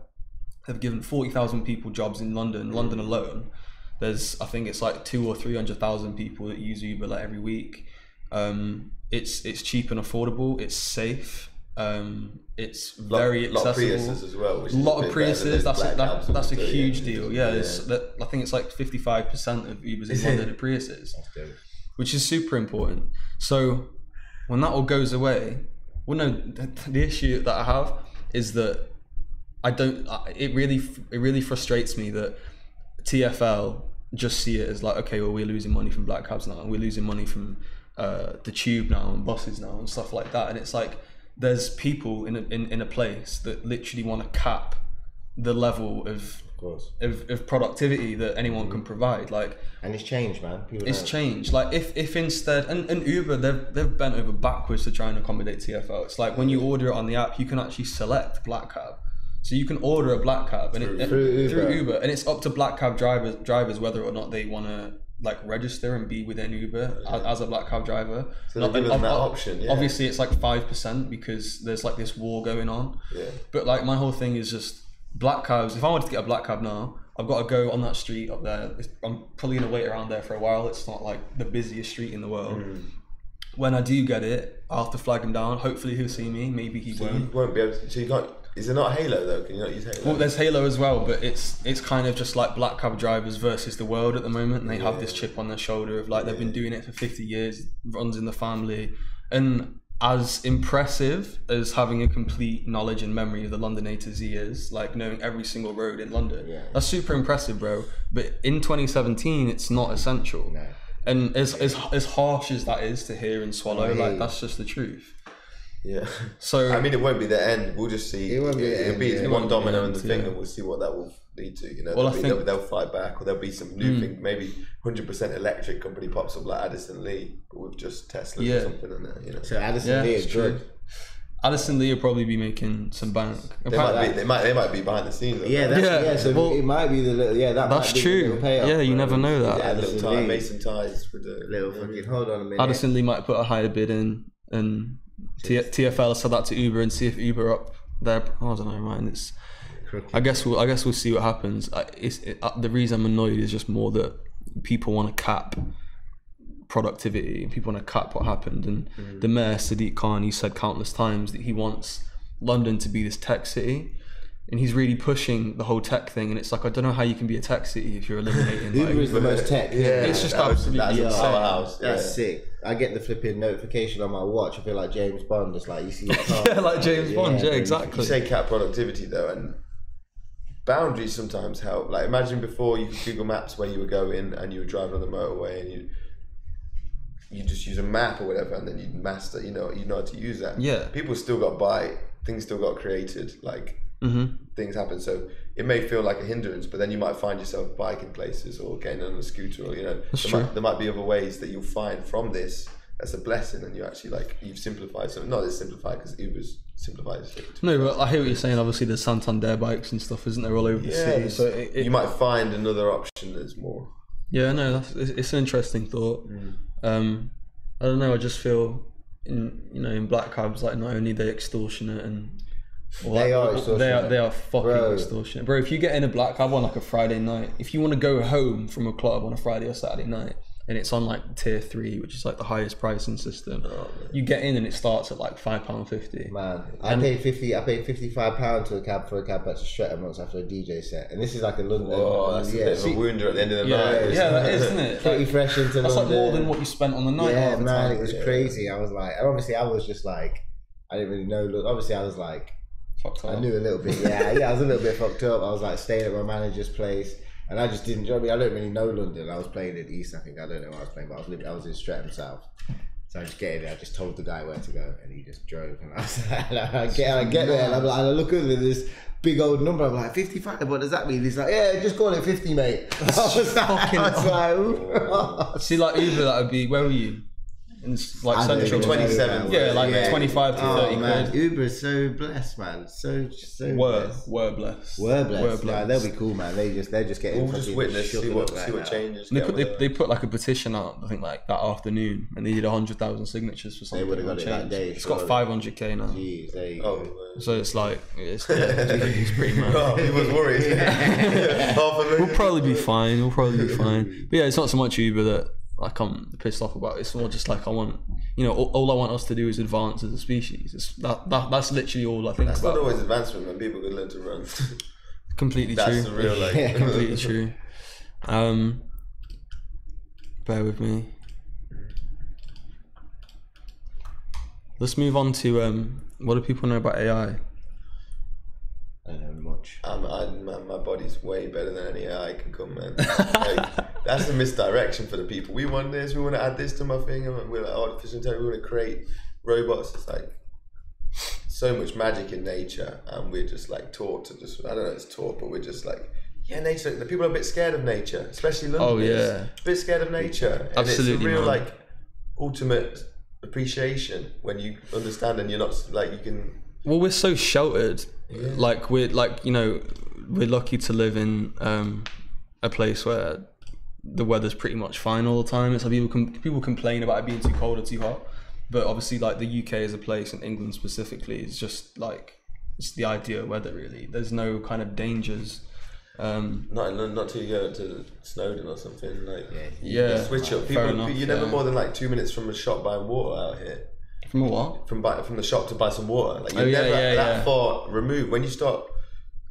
They've given 40,000 people jobs in London. London alone, there's I think it's like 200,000 or 300,000 people that use Uber like every week. It's cheap and affordable. It's safe. It's very accessible. A lot of Priuses as well. A lot of Priuses. That's a huge deal. Yeah, I think it's like 55% of Ubers in London are Priuses, which is super important. So when that all goes away, the issue that I have is that it really frustrates me that TFL just see it as like, okay, well, we're losing money from black cabs now, and we're losing money from the tube now and buses now and stuff like that. And it's like there's people in a place that literally want to cap the level of productivity that anyone can provide. Like, and it's changed, man. It's changed. Like if instead and Uber, they've bent over backwards to try and accommodate TFL. It's like when you order it on the app, you can actually select black cab. So you can order a black cab through Uber, and it's up to black cab drivers whether or not they want to like register and be within Uber as a black cab driver. So they're giving them that option. Yeah. Obviously, it's like 5% because there's like this war going on. Yeah. But like my whole thing is just black cabs. If I wanted to get a black cab now, I've got to go on that street up there. I'm probably gonna wait around there for a while. It's not like the busiest street in the world. When I do get it, I'll have to flag him down. Hopefully he'll see me. Maybe he won't. You won't be able to. So you can't. Is it not Halo though? Can you not use Halo? Well, there's Halo as well, but it's kind of just like black cab drivers versus the world at the moment, and they have this chip on their shoulder of like they've been doing it for 50 years, runs in the family, and as impressive as having a complete knowledge and memory of the London A to Z is, like knowing every single road in London, that's super impressive, bro. But in 2017, it's not essential. No. And as harsh as that is to hear and swallow, like that's just the truth. Yeah. So I mean, it won't be the end. We'll just see. It'll be one domino in the thing, and we'll see what that will lead to. You know, well, they'll fight back, or there'll be some new thing. Maybe 100% electric company pops up like Addison Lee, but with just Tesla or something in there. You know. So Addison Lee is good. Addison Lee will probably be making some bank. They might be behind the scenes. So it might be the little, that's true. You never know that. Mason ties with the little fucking. Hold on a minute. Addison Lee might put a higher bid in, and TfL said that to Uber and see if Uber up there. I don't know, man. It's. I guess we'll see what happens. The reason I'm annoyed is just more that people want to cap productivity. People want to cap what happened, and the mayor Sadiq Khan, he said countless times that he wants London to be this tech city, and he's really pushing the whole tech thing. And it's like, I don't know how you can be a tech city if you're eliminating. Uber is the most tech. It's just absolutely insane. That's sick. I get the flipping notification on my watch. I feel like James Bond. It's like you see your car. Like James Bond. Yeah, exactly. You say cap productivity though, and boundaries sometimes help. Like imagine before you could Google Maps where you were going, and you were driving on the motorway, and you just use a map or whatever, and then you master. You know how to use that. Yeah. People still got by. Things still got created. Like things happen. So it may feel like a hindrance, but then you might find yourself biking places or getting on a scooter, or there might be other ways that you'll find from this. That's a blessing, and you actually you've simplified something. Not as simplified because Uber's simplified. No, but I hear what you're saying. Obviously, there's Santander bikes and stuff, isn't there, all over the city? So you might find another option that's more. Yeah, no, it's an interesting thought. I don't know. I just feel in black cabs, like not only are they extortionate and they are fucking extortionate, bro. If you get in a black cab on like a Friday night, if you want to go home from a club on a Friday or Saturday night, and it's on like tier 3, which is like the highest pricing system, you get in and it starts at like £5.50. Man, I paid £55 to a cab for a cab that's a Shredder once after a DJ set, and this is like a London. Oh, that's a bit of a wounder at the end of the night. Yeah, that is, isn't it? Pretty fresh into that's London. Like more than what you spent on the night. Yeah, man, it was crazy. I was like, obviously, I was just like, I didn't really know. Obviously, I was like, fucked up. I knew a little bit. Yeah, I was a little bit fucked up. I was like staying at my manager's place. And I just didn't. I don't really know London. I was playing in East. I think I don't know where I was playing, but I was in Streatham South. So I just get in there. I just told the guy where to go, and he just drove. And I was like, I get there, and I'm like, I look at this big old number. I'm like, 55. What does that mean? He's like, yeah, just call it 50, mate. I was like, see, like Uber, that would be. Where were you? In like Central 27. Yeah, like 25 to 30 man. quid. Uber is so blessed, man. So blessed. Were blessed. Yeah, they'll be cool, man. They're just getting. We'll just witness, see what changes. They put like a petition out, I think like that afternoon, and they did 100,000 signatures for something. They would have got it that day. It's got 500k now. Jeez, there you go. So it's like it's pretty mad. Oh, he was worried. We'll probably be fine. But yeah, it's not so much Uber that like I'm pissed off about. It's more just like I want, all I want us to do is advance as a species. That's literally all I think that's about. That's not always advancement, man. People could learn to run. Completely that's true. That's the real completely true. Bear with me. Let's move on to what do people know about AI? I don't know much. My body's way better than any AI can come, man. That's a misdirection for the people. We want this, we want to add this to my thing, and we're like artificial intelligence, we want to create robots. It's like so much magic in nature, and we're just like taught to just, I don't know if it's taught, but we're just like, nature. The people are a bit scared of nature, especially London. Oh yeah, a bit scared of nature. And absolutely, it's a real man. Ultimate appreciation when you understand, and you're not like you can. Well, we're so sheltered. Yeah. Like we're lucky to live in a place where the weather's pretty much fine all the time. It's like people complain about it being too cold or too hot, but obviously like the UK as a place and England specifically is just like it's the ideal weather really. There's no kind of dangers. Not till you go to Snowdon or something like. Yeah. Switch up. People, you're never more than like 2 minutes from a shop buying water out here. From a what? From the shop to buy some water. Like, you're never that far removed. When you start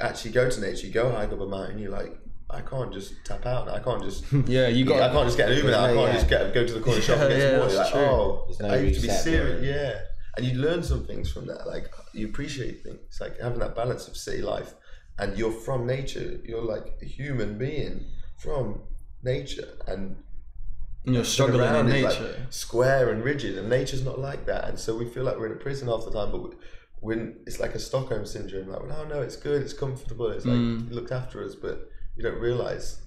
actually go to nature, you go hike up a mountain, you're like, I can't just tap out now. I can't just I can't just get an Uber now. I can't just go to the corner shop and get some water. Like, no I used to be serious. reset, Yeah. And you learn some things from that. Like, you appreciate things. Like having that balance of city life, and you're from nature. You're like a human being from nature, and you're struggling in nature. Like square and rigid, and nature's not like that. And so we feel like we're in a prison half the time, but when it's like a Stockholm syndrome. Like, well, no, it's good, it's comfortable, it's like it looked after us, but you don't realize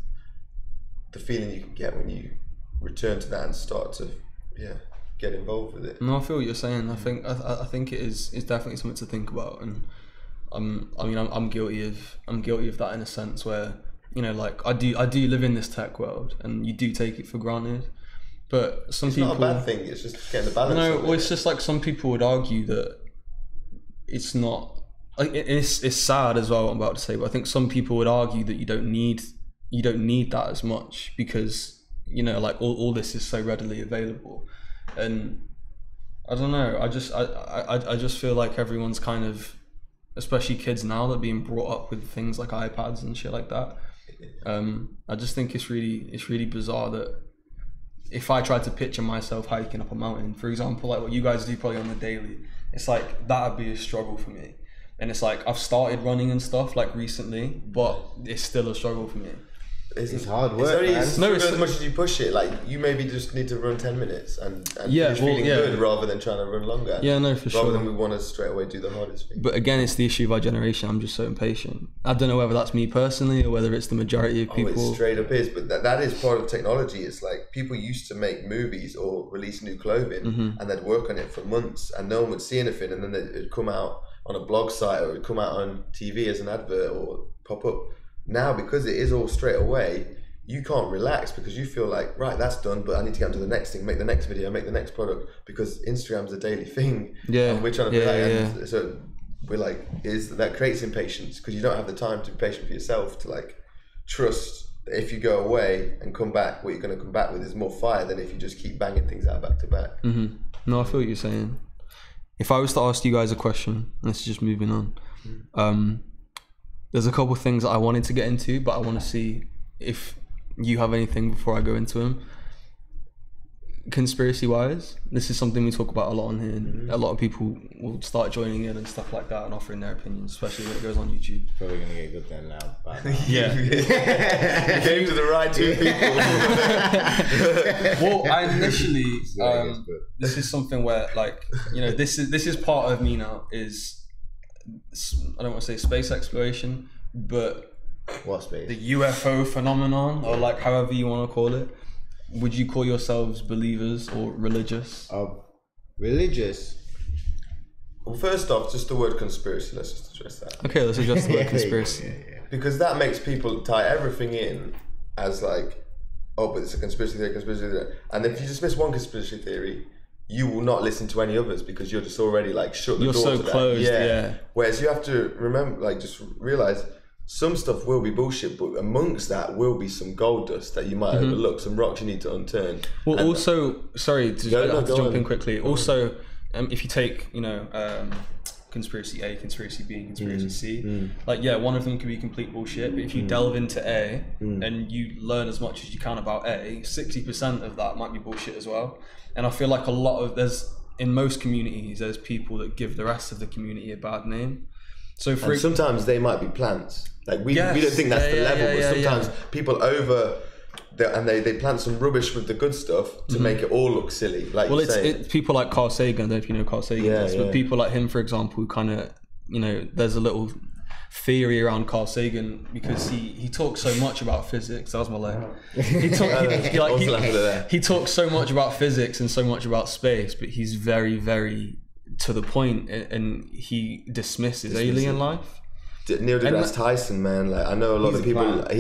the feeling you can get when you return to that and start to get involved with it. No, I feel what you're saying. I think it's definitely something to think about, and I'm guilty of that in a sense where, you know, like I do live in this tech world, and you do take it for granted, but it's not a bad thing. It's just getting the balance. No, well, it's just like some people would argue that it's not. Like, it's sad as well what I'm about to say, but I think some people would argue that you don't need that as much because, you know, like all this is so readily available, and I don't know. I just feel like everyone's kind of, especially kids now, that are being brought up with things like iPads and shit like that. I just think it's really bizarre that if I tried to picture myself hiking up a mountain, for example, like what you guys do probably on the daily, it's like that'd be a struggle for me. And it's like I've started running and stuff like recently, but it's still a struggle for me. It's hard work, man. It's as much as you push it. Like, you maybe just need to run 10 minutes and finish feeling good rather than trying to run longer. Yeah, no, for sure. Rather than we want to straight away do the hardest thing. But again, it's the issue of our generation. I'm just so impatient. I don't know whether that's me personally or whether it's the majority of people. It straight up is. But that is part of technology. It's like people used to make movies or release new clothing and they'd work on it for months and no one would see anything, and then it'd come out on a blog site or it'd come out on TV as an advert or pop up. Now, because it is all straight away, you can't relax because you feel like, right, that's done, but I need to get on to the next thing, make the next video, make the next product, because Instagram's a daily thing. Yeah. And we're trying to be and so we're like, that creates impatience because you don't have the time to be patient for yourself to like trust that if you go away and come back, what you're going to come back with is more fire than if you just keep banging things out back to back. No, I feel what you're saying. If I was to ask you guys a question, this is just moving on. There's a couple of things that I wanted to get into, but I want to see if you have anything before I go into them. Conspiracy wise, this is something we talk about a lot on here, and a lot of people will start joining in and stuff like that and offering their opinions, especially when it goes on YouTube. Probably gonna get good then now. Yeah. You came to the right two people. Well, I initially this is something where, like, you know, this is part of me now, is I don't want to say space exploration, but what space? The UFO phenomenon, or like however you want to call it. Would you call yourselves believers or religious? Religious. Well, first off, just the word conspiracy. Let's just address that. Okay, let's address the word conspiracy. Yeah. Because that makes people tie everything in as like, oh, but it's a conspiracy theory. And if you dismiss one conspiracy theory, you will not listen to any others because you're just already like shut the door to that. You're so closed, yeah. Whereas you have to remember, like, just realize some stuff will be bullshit, but amongst that will be some gold dust that you might overlook, some rocks you need to unturn. Well, and also, sorry to jump in quickly. Also, if you take, you know, conspiracy A, conspiracy B, and conspiracy C, like, yeah, one of them could be complete bullshit, but if you delve into A and you learn as much as you can about A, 60% of that might be bullshit as well. And I feel like in most communities, there's people that give the rest of the community a bad name. So sometimes they might be plants. Like we don't think that's the level, but sometimes people they plant some rubbish with the good stuff to make it all look silly. Like, well, it's people like Carl Sagan. I don't know if you know Carl Sagan, but people like him, for example, who kind of, you know, there's a little theory around Carl Sagan because he talks so much about physics. That was my leg. He talks so much about physics and so much about space, but he's very, very to the point, and he dismisses alien life. Neil deGrasse Tyson, man. Like, I know a lot of people. I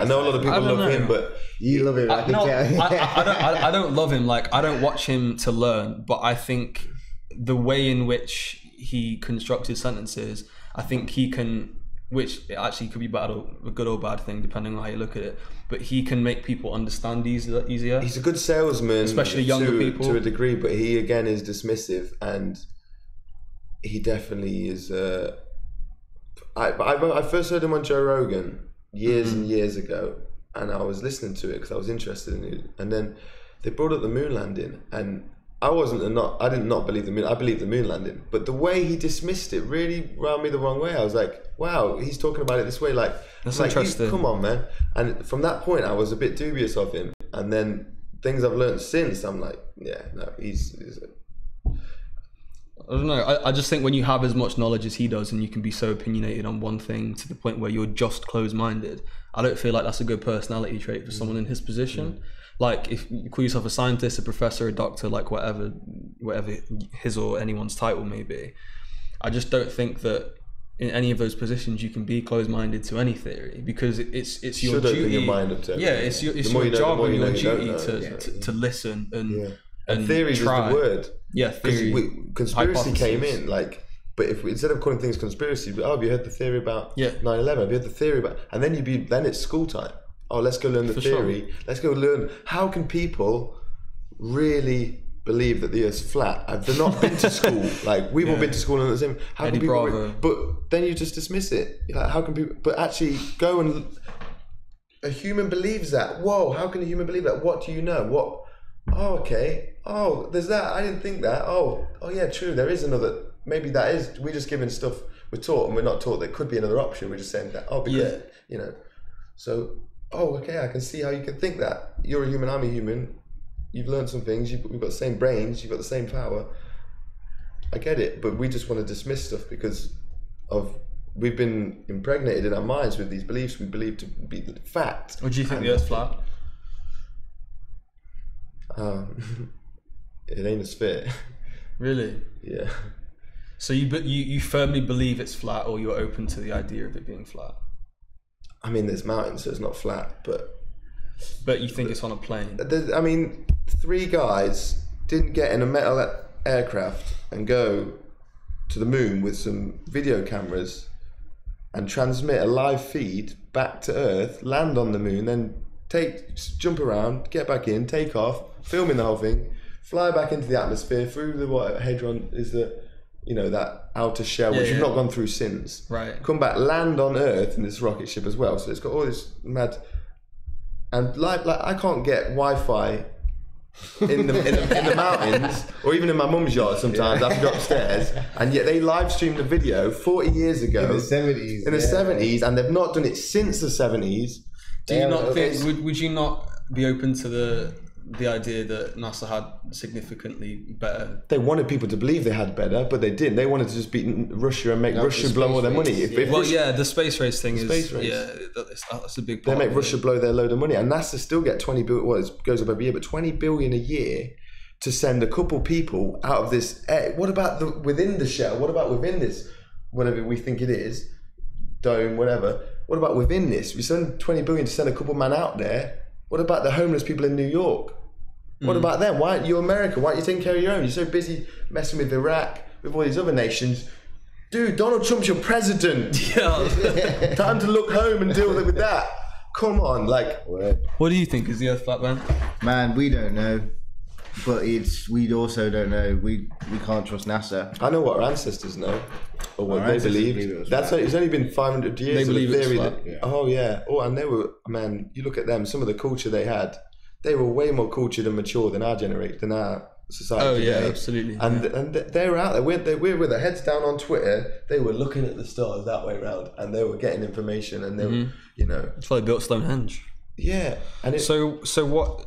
know a lot of people love him, but you love him. I don't love him. Like, I don't watch him to learn, but I think the way in which he constructs his sentences, I think he can which it actually could be a good or bad thing depending on how you look at it. But he can make people understand easier. He's a good salesman, especially younger people, to a degree. But he again is dismissive, and he definitely is. I first heard him on Joe Rogan years and years ago, and I was listening to it because I was interested in it. And then they brought up the moon landing, and I did not believe the moon. I believed the moon landing, but the way he dismissed it really rubbed me the wrong way. I was like, wow, he's talking about it this way. Like, that's interesting. Come on, man. And from that point, I was a bit dubious of him. And then things I've learned since, I'm like, yeah, no, he's I don't know. I just think when you have as much knowledge as he does, and you can be so opinionated on one thing to the point where you're just closed-minded, I don't feel like that's a good personality trait for someone in his position. Like, if you call yourself a scientist, a professor, a doctor, like whatever his or anyone's title may be, I just don't think that in any of those positions you can be closed-minded to any theory, because it's your duty. Your mind up to it's your job and your duty to listen and theory is the word. Yeah, theory. Conspiracy came in, like, but if instead of calling things conspiracy, have you heard the theory about 9/11? Have you heard the theory about? And then then it's school time. Oh, let's go learn the theory. Sure. Let's go learn. How can people really believe that the Earth's flat? They've not been to school. Like, we've all been to school and the same. How can people? But then you just dismiss it. Like, how can people? But actually, go and a human believes that. Whoa! How can a human believe that? What do you know? What? Oh, okay. Oh, there's that. I didn't think that. Oh, yeah, true. There is another. Maybe that is. We're just giving stuff we're taught, and we're not taught there could be another option. We're just saying that. Oh, because you know. So. Oh, okay, I can see how you can think that. You're a human, I'm a human. You've learned some things, we've got the same brains, you've got the same power. I get it, but we just want to dismiss stuff because we've been impregnated in our minds with these beliefs we believe to be the fact. Would you think the Earth's flat? It ain't a sphere. Really? Yeah. So you firmly believe it's flat, or you're open to the idea of it being flat? I mean, there's mountains, so it's not flat, but you think it's on a plane? I mean, 3 guys didn't get in a metal aircraft and go to the moon with some video cameras and transmit a live feed back to Earth, land on the moon, then jump around, get back in, take off, filming the whole thing, fly back into the atmosphere through the hadron is that outer shell, which we've not gone through since. Right. Come back, land on Earth in this rocket ship as well. So it's got all this mad, and like I can't get Wi-Fi in the mountains, or even in my mum's yard sometimes. I have to go upstairs, and yet they live streamed the video 40 years ago in the 70s. In the 70s, and they've not done it since the 70s. Do you not think? Would you not be open to the idea that NASA had significantly better? They wanted people to believe they had better, but they didn't. They wanted to just beat Russia and make Russia blow all their money. The space race thing that's a big part. They make Russia blow their load of money, and NASA still get 20 billion. Well, it goes up every year, but 20 billion a year to send a couple people out of this. What about within the shell? What about within this, whatever we think it is, dome, whatever? What about within this? We send 20 billion to send a couple man out there. What about the homeless people in New York? What about them? Why aren't you America? Why aren't you taking care of your own? You're so busy messing with Iraq, with all these other nations. Dude, Donald Trump's your president. Time to look home and deal with that. Come on, like. What do you think? Is the Earth flat, man? Man, we don't know. But we also don't know. We can't trust NASA. I know what our ancestors know, or what they believe. It's only been 500 years. They believe of theory it's flat. Oh yeah. Oh, and they were, man. You look at them. Some of the culture they had. They were way more cultured and mature than our generation, than our society. Oh yeah, today. absolutely. And they were out there. They were with their heads down on Twitter. They were looking at the stars that way around, and they were getting information. And they were, That's why they built Stonehenge. Yeah. And so what?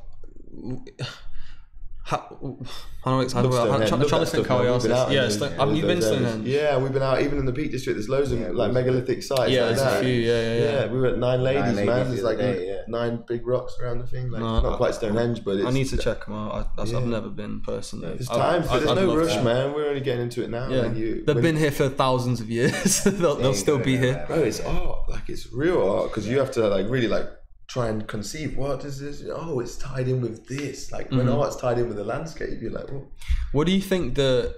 I'm trying to think how I asked this. Yeah, you've been to Stonehenge? Yeah, we've been out, even in the Peak District, there's loads of megalithic sites. Yeah, like there's a few, yeah. We were at 9 Ladies, man. There's like 9 big rocks around the thing. Like, not quite Stonehenge, but it's... I need to check them out. I've never been personally. It's time, there's no rush, man. We're only getting into it now. Yeah. They've been here for thousands of years. they'll still be here. Bro, it's art. Like, it's real art, because you have to really try and conceive, what is this? Oh, it's tied in with this. Like, when art's tied in with the landscape, you're like, oh. What do you think the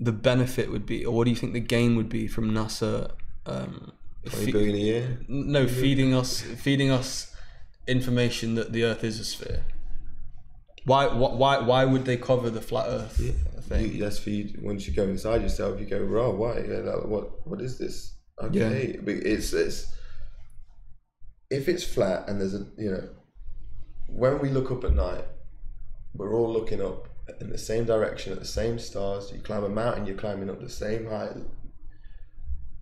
benefit would be, or what do you think the gain would be from NASA 20 billion a year. No, feeding us information that the Earth is a sphere. Why would they cover the flat Earth thing? That's for you. Once you go inside yourself, you go, "Raw, why? What is this?" Okay, it's if it's flat and there's when we look up at night, we're all looking up in the same direction at the same stars. You climb a mountain, you're climbing up the same height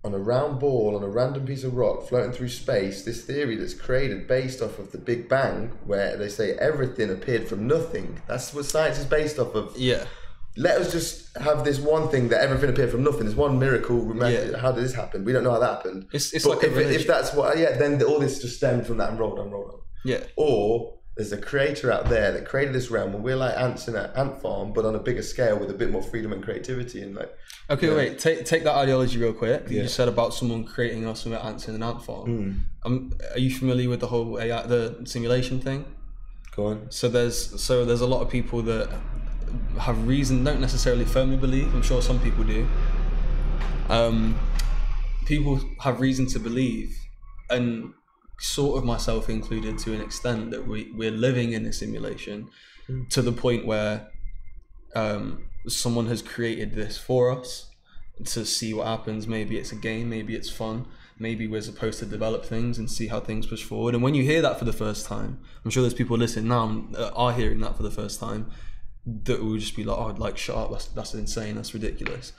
on a round ball on a random piece of rock floating through space. This theory that's created based off of the Big Bang, where they say everything appeared from nothing. That's what science is based off of. Yeah. Let us just have this one thing that everything appeared from nothing. This one miracle. How did this happen? We don't know how that happened. It's but like if that's what, then all this just stemmed from that and rolled on. Yeah. Or there's a creator out there that created this realm, and we're like ants in an ant farm, but on a bigger scale with a bit more freedom and creativity and like. Okay, wait. Take that ideology real quick. You just said about someone creating us from ants in an ant farm. Are you familiar with the whole AI, the simulation thing? Go on. So there's a lot of people that have reason, don't necessarily firmly believe. I'm sure some people do. People have reason to believe, and sort of myself included to an extent, that we're living in a simulation to the point where someone has created this for us to see what happens. Maybe it's a game, maybe it's fun, maybe we're supposed to develop things and see how things push forward. And when you hear that for the first time, I'm sure there's people listening now are hearing that for the first time, that will just be like, oh, like, shut up, that's insane, that's ridiculous.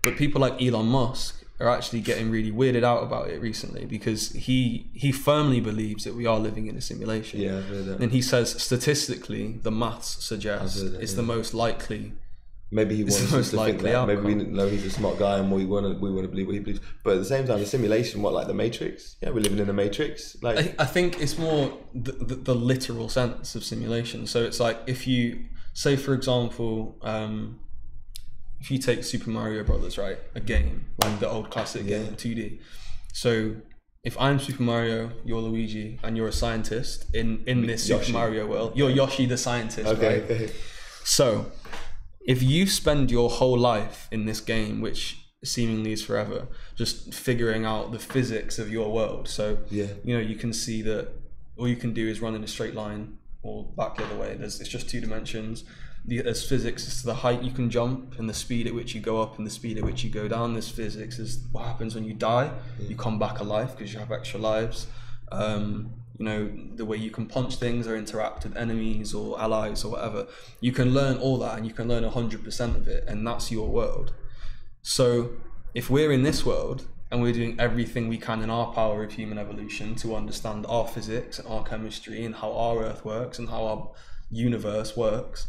But people like Elon Musk are actually getting really weirded out about it recently, because he firmly believes that we are living in a simulation. Yeah, I've heard that. And he says statistically the maths suggest it's the most likely. Maybe he wants us to think that. Outcome. Maybe we know he's a smart guy and we want to believe what he believes. But at the same time, the simulation, like the Matrix? Yeah, we're living in a Matrix. Like, I think it's more the literal sense of simulation. So it's like, if you say, for example, if you take Super Mario Brothers, right, a game, like the old classic game, 2D. So if I'm Super Mario, you're Luigi, and you're a scientist in this Yoshi. Super Mario world, you're Yoshi the scientist, right? Okay. So if you spend your whole life in this game, which seemingly is forever, just figuring out the physics of your world. So you can see that all you can do is run in a straight line or back the other way. It's just 2 dimensions. There's physics as to the height you can jump and the speed at which you go up and the speed at which you go down. There's physics as what happens when you die. You come back alive because you have extra lives. The way you can punch things or interact with enemies or allies or whatever. You can learn all that, and you can learn 100% of it, and that's your world. So if we're in this world and we're doing everything we can in our power of human evolution to understand our physics and our chemistry and how our Earth works and how our universe works,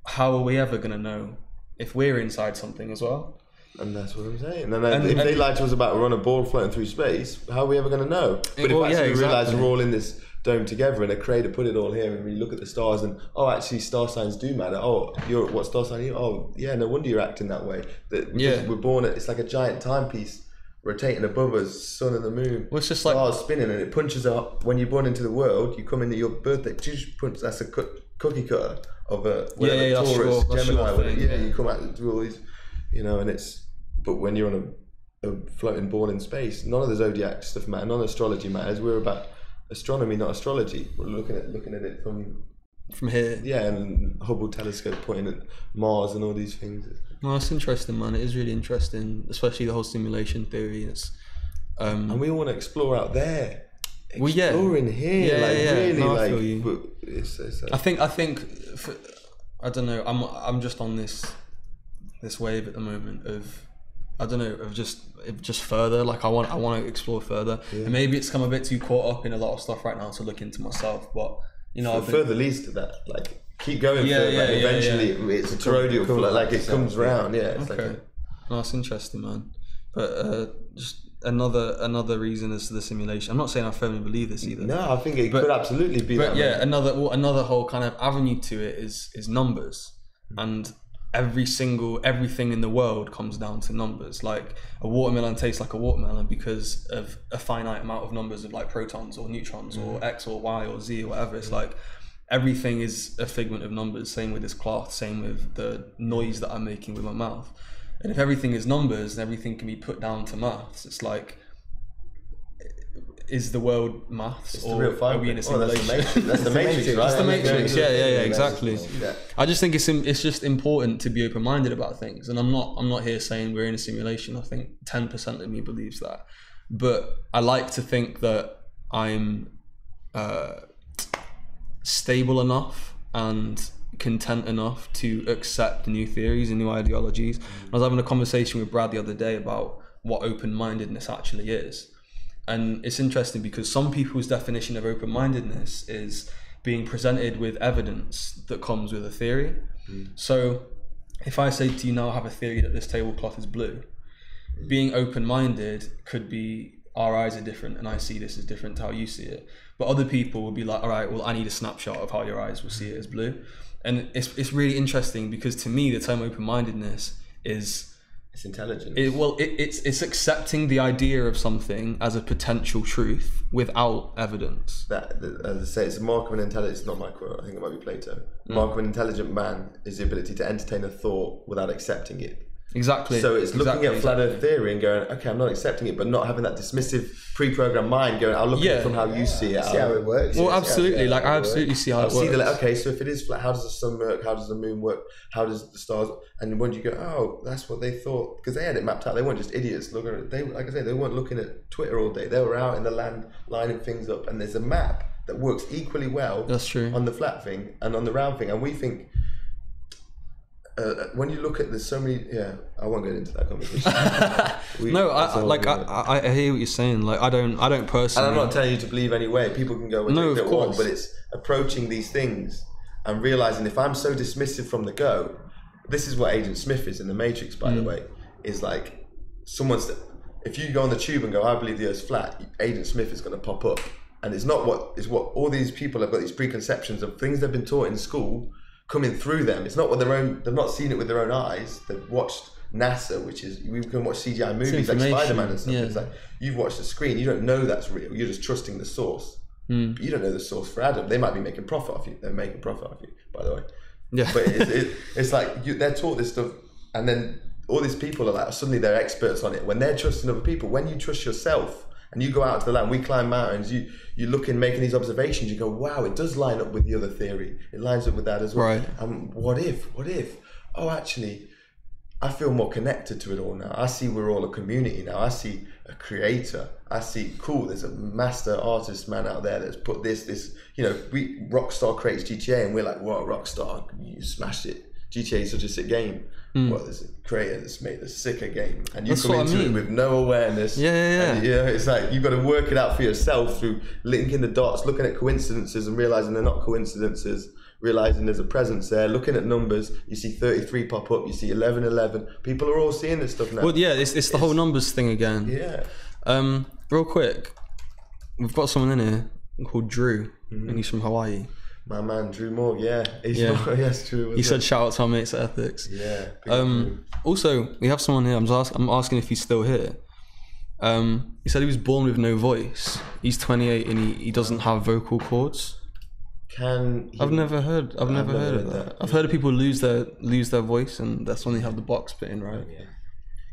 how are we ever going to know if we're inside something as well? And that's what I'm saying. And if they lied to us about run a ball floating through space, how are we ever going to know? But if we realise we're all in this dome together, and a creator put it all here, and we look at the stars, and actually star signs do matter. What star sign are you? Oh yeah, no wonder you're acting that way. We're born it's like a giant timepiece rotating above us, sun and the moon. Well, it's just stars spinning, and it punches up. When you're born into the world, you come into your birthday. That's a cookie cutter of a Taurus, Gemini. You come out through all these, and it's. But when you're on a floating ball in space, none of the zodiac stuff matters. None of astrology matters. We're about astronomy, not astrology. We're looking at it from here. Yeah, and Hubble telescope pointing at Mars and all these things. Well, it's interesting, man. It is really interesting, especially the whole simulation theory. It's and we all want to explore out there. Exploring here, really, no, I feel you. But it's I think I don't know. I'm just on this wave at the moment of. I don't know, of just further. Like I want to explore further, and maybe it's come a bit too caught up in a lot of stuff right now to look into myself. But further leads to that. Like keep going. Eventually, it's a toroidal flow. Like it comes round. Yeah. It's okay. No, that's interesting, man. But just another reason is the simulation. I'm not saying I firmly believe this either. No, I think it could absolutely be. But another whole kind of avenue to it is numbers, and everything in the world comes down to numbers. Like a watermelon tastes like a watermelon because of a finite amount of numbers of like protons or neutrons or X or Y or Z or whatever. It's like everything is a figment of numbers. Same with this cloth, same with the noise that I'm making with my mouth. And if everything is numbers and everything can be put down to maths, it's like is the world maths, It's or the real are we in a simulation? That's the Matrix, right? That's the Matrix. Yeah, exactly. Yeah. I just think it's just important to be open-minded about things, and I'm not here saying we're in a simulation. I think 10% of me believes that, but I like to think that I'm stable enough and content enough to accept new theories and new ideologies. I was having a conversation with Brad the other day about what open-mindedness actually is. And it's interesting because some people's definition of open-mindedness is being presented with evidence that comes with a theory. So if I say to you now, I have a theory that this tablecloth is blue, being open-minded could be our eyes are different and I see this as different to how you see it. But other people will be like, all right, well, I need a snapshot of how your eyes will see it as blue. And it's really interesting because to me, the term open-mindedness is... It's intelligence. It's accepting the idea of something as a potential truth without evidence. As I say, it's a mark of an intelligence. It's not my quote. I think it might be Plato. Mark of an intelligent man is the ability to entertain a thought without accepting it. Exactly. So it's looking at flat earth theory and going, okay, I'm not accepting it, but not having that dismissive pre-programmed mind going, I'll look at it from how you see it. See how it works. Well, absolutely. Like, I absolutely see how it works. Okay, so if it is flat, how does the sun work? How does the moon work? How does the stars? And when you go, oh, that's what they thought, because they had it mapped out. They weren't just idiots looking at it. They, like I say, they weren't looking at Twitter all day. They were out in the land lining things up, and there's a map that works equally well. That's true. On the flat thing and on the round thing, and we think. When you look at, there's so many. Yeah, I won't get into that conversation. I hear what you're saying. Like, I don't personally. And I'm not telling you to believe any way. People can go with of course. but it's approaching these things and realizing if I'm so dismissive from the go. This is what Agent Smith is in the Matrix, by the way. Is like if you go on the tube and go, I believe the Earth's flat. Agent Smith is going to pop up, and it's not what all these people have got these preconceptions of things they've been taught in school. Coming through them, it's not what they've not seen it with their own eyes. They've watched NASA, which is we can watch CGI movies like Spider-Man and stuff. Yeah. It's like you've watched the screen, you don't know that's real. You're just trusting the source. But you don't know the source for Adam. They might be making profit off you. They're making profit off you, by the way. Yeah. But it's like they're taught this stuff, and then all these people are like suddenly they're experts on it. When they're trusting other people, when you trust yourself. And you go out to the land, we climb mountains, you look in making these observations, you go, wow, it does line up with the other theory. It lines up with that as well. Right. What if? Oh, actually, I feel more connected to it all now. I see we're all a community now. I see a creator. I see, cool, there's a master artist man out there that's put this, Rockstar creates GTA and we're like, what, Rockstar, you smashed it. GTA is such a sick game. Well, there's a creator that's made a sicker game, and you come into it with no awareness. Yeah. And, it's like you've got to work it out for yourself through linking the dots, looking at coincidences and realizing they're not coincidences. Realizing there's a presence there, looking at numbers, you see 33 pop up, you see 1111. People are all seeing this stuff now. Well, yeah, it's the whole numbers thing again. Yeah. Real quick, we've got someone in here called Drew, and he's from Hawaii. My man, Drew Moore, yes, Drew. He said shout out to our mates at Ethics. Yeah. Also, we have someone here, I'm asking if he's still here. He said he was born with no voice. He's 28 and he doesn't have vocal cords. I've never heard of that. I've heard of people lose their voice and that's when they have the box put in, right? Yeah.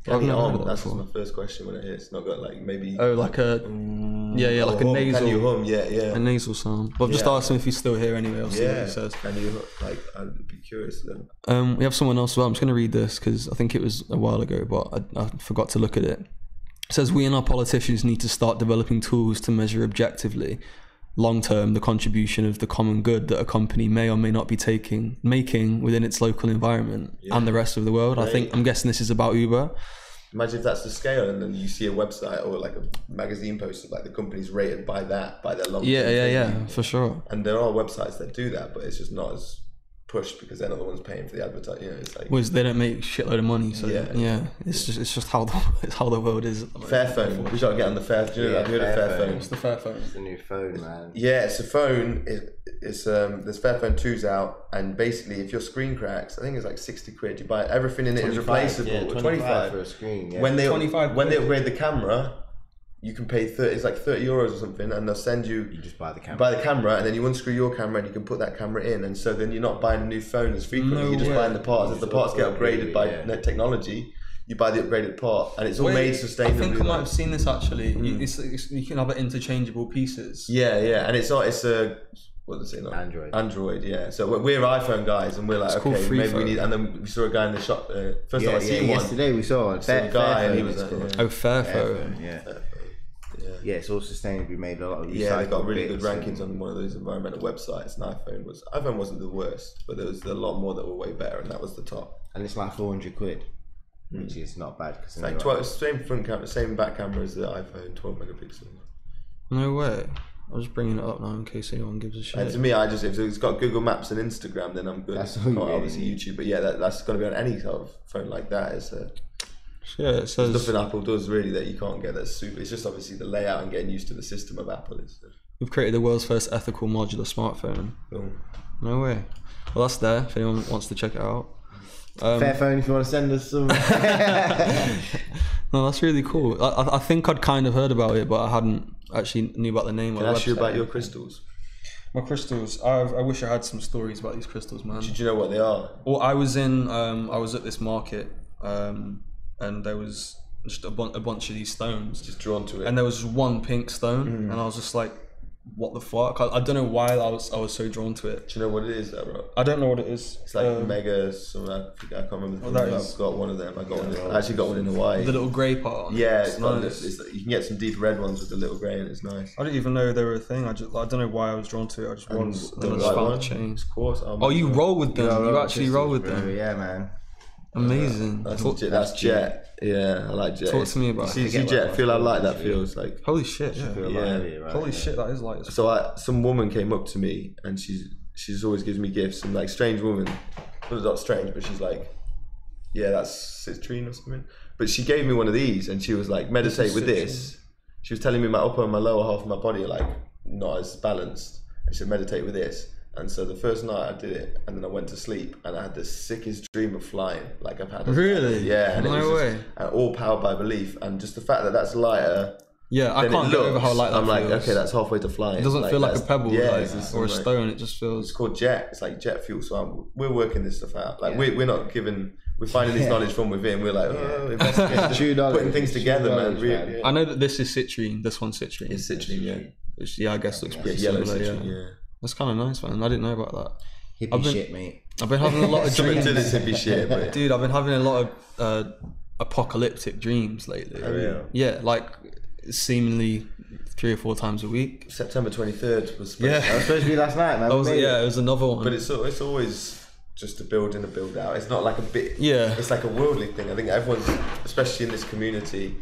That's my first question when I hear it's not got like maybe like a like a nasal. Can you hum? Yeah. A nasal sound. But I've just asked him if he's still here anyway. I'll see what he says. Can you I'd be curious then. We have someone else as well. I'm just going to read this because I think it was a while ago, but I forgot to look at it. It says we and our politicians need to start developing tools to measure objectively, long term, the contribution of the common good that a company may or may not be making within its local environment and the rest of the world. Right. I'm guessing this is about Uber. Imagine if that's the scale, and then you see a website or like a magazine post of like the company's rated by their long term. Yeah, for sure. And there are websites that do that, but it's just not as pushed because they're not the ones paying for the advertising. It's like they don't make a shitload of money, so it's just how the world is. Fairphone, we gotta get on the Fair. Do you know Fairphone? It's the Fairphone. It's the new phone, man. Yeah, it's a phone. It's there's Fairphone 2s out, and basically if your screen cracks, I think it's like 60 quid. You buy everything in it is replaceable. Yeah, 25 for a screen. Yeah. When they upgrade the camera, you can pay 30 euros or something, and they'll send you. You just buy the camera. Buy the camera, and then you unscrew your camera, and you can put that camera in, and so then you're not buying a new phone as frequently. You're just buying the parts. As the parts get upgraded by technology, you buy the upgraded part, and it's all made sustainably. I think I might have seen this actually. You can have it interchangeable pieces. Yeah, and it's a what does it say? Android, yeah. So we're iPhone guys, and we're like, okay, maybe we need. And then we saw a guy in the shop. First time I seen one yesterday, we saw a guy, and he was like, Fairphone. Yeah, it's all sustainably made. A lot of they got really good rankings on one of those environmental websites. And iPhone wasn't the worst, but there was a lot more that were way better, and that was the top. And it's like £400, which is not bad. It's like 12, same front camera, same back camera as the iPhone, 12 megapixels. No way. I was bringing it up now in case anyone gives a shit. And to me, if it's got Google Maps and Instagram, then I'm good. That's all obviously YouTube, but yeah, that's going to be on any sort of phone like that. It says there's nothing Apple does really that you can't get. That's super. It's just obviously the layout and getting used to the system of Apple. We've created the world's first ethical modular smartphone. Boom. No way. Well, that's there if anyone wants to check it out. Fairphone, if you want to send us some. No, that's really cool. I think I'd kind of heard about it, but I hadn't actually knew about the name. Can I ask you about your crystals? My crystals. I wish I had some stories about these crystals, man. Did you know what they are? Well, I was at this market, and there was just a bunch of these stones. Just drawn to it. And there was one pink stone, and I was just like, what the fuck? I don't know why I was so drawn to it. Do you know what it is, though, bro? I don't know what it is. It's like mega. I can't remember. I've got one of them. I actually got one in Hawaii. The little grey part. Yeah, it's nice. You can get some deep red ones with the little grey, and it's nice. I didn't even know they were a thing. I don't know why I was drawn to it. I just found the chain. Of course. Oh, you roll with them. You actually roll with them. Yeah, man. Amazing. That's Jet. Yeah, I like Jet. Talk to me about it. See Jet, feel how light that feels like. Holy shit, yeah. Holy shit, that is light. So some woman came up to me, and she's always gives me gifts. Some like strange woman. Well, not strange, but she's like, yeah, that's citrine or something. But she gave me one of these, and she was like, meditate with this. She was telling me my upper and my lower half of my body are like not as balanced. I should meditate with this. And so the first night I did it, and then I went to sleep, and I had the sickest dream of flying, like I've had. Really? Yeah. And no it was way. Just, all powered by belief, and just the fact that that's lighter. Yeah, I can't get over how light that feels. I'm like, okay, that's halfway to flying. It doesn't feel like a pebble, or a stone. It just feels. It's called jet. It's like jet fuel. So we're working this stuff out. Like we're not giving. We're finding this knowledge from within. We're like, investigating, putting things together, man. Really, I know that this is citrine. This one's citrine. It's citrine, yeah. Which, I guess looks pretty yellow similar. Citrine, yeah. That's kind of nice, man. I didn't know about that. Hippie shit, mate. I've been having a lot of dreams. To this hippie shit, but dude, I've been having a lot of apocalyptic dreams lately. Oh, yeah, like seemingly 3 or 4 times a week. September 23rd was that was supposed to be last night, man. It was another one. But it's always just a build and a build out. It's not like a bit. Yeah. It's like a worldly thing. I think everyone's, especially in this community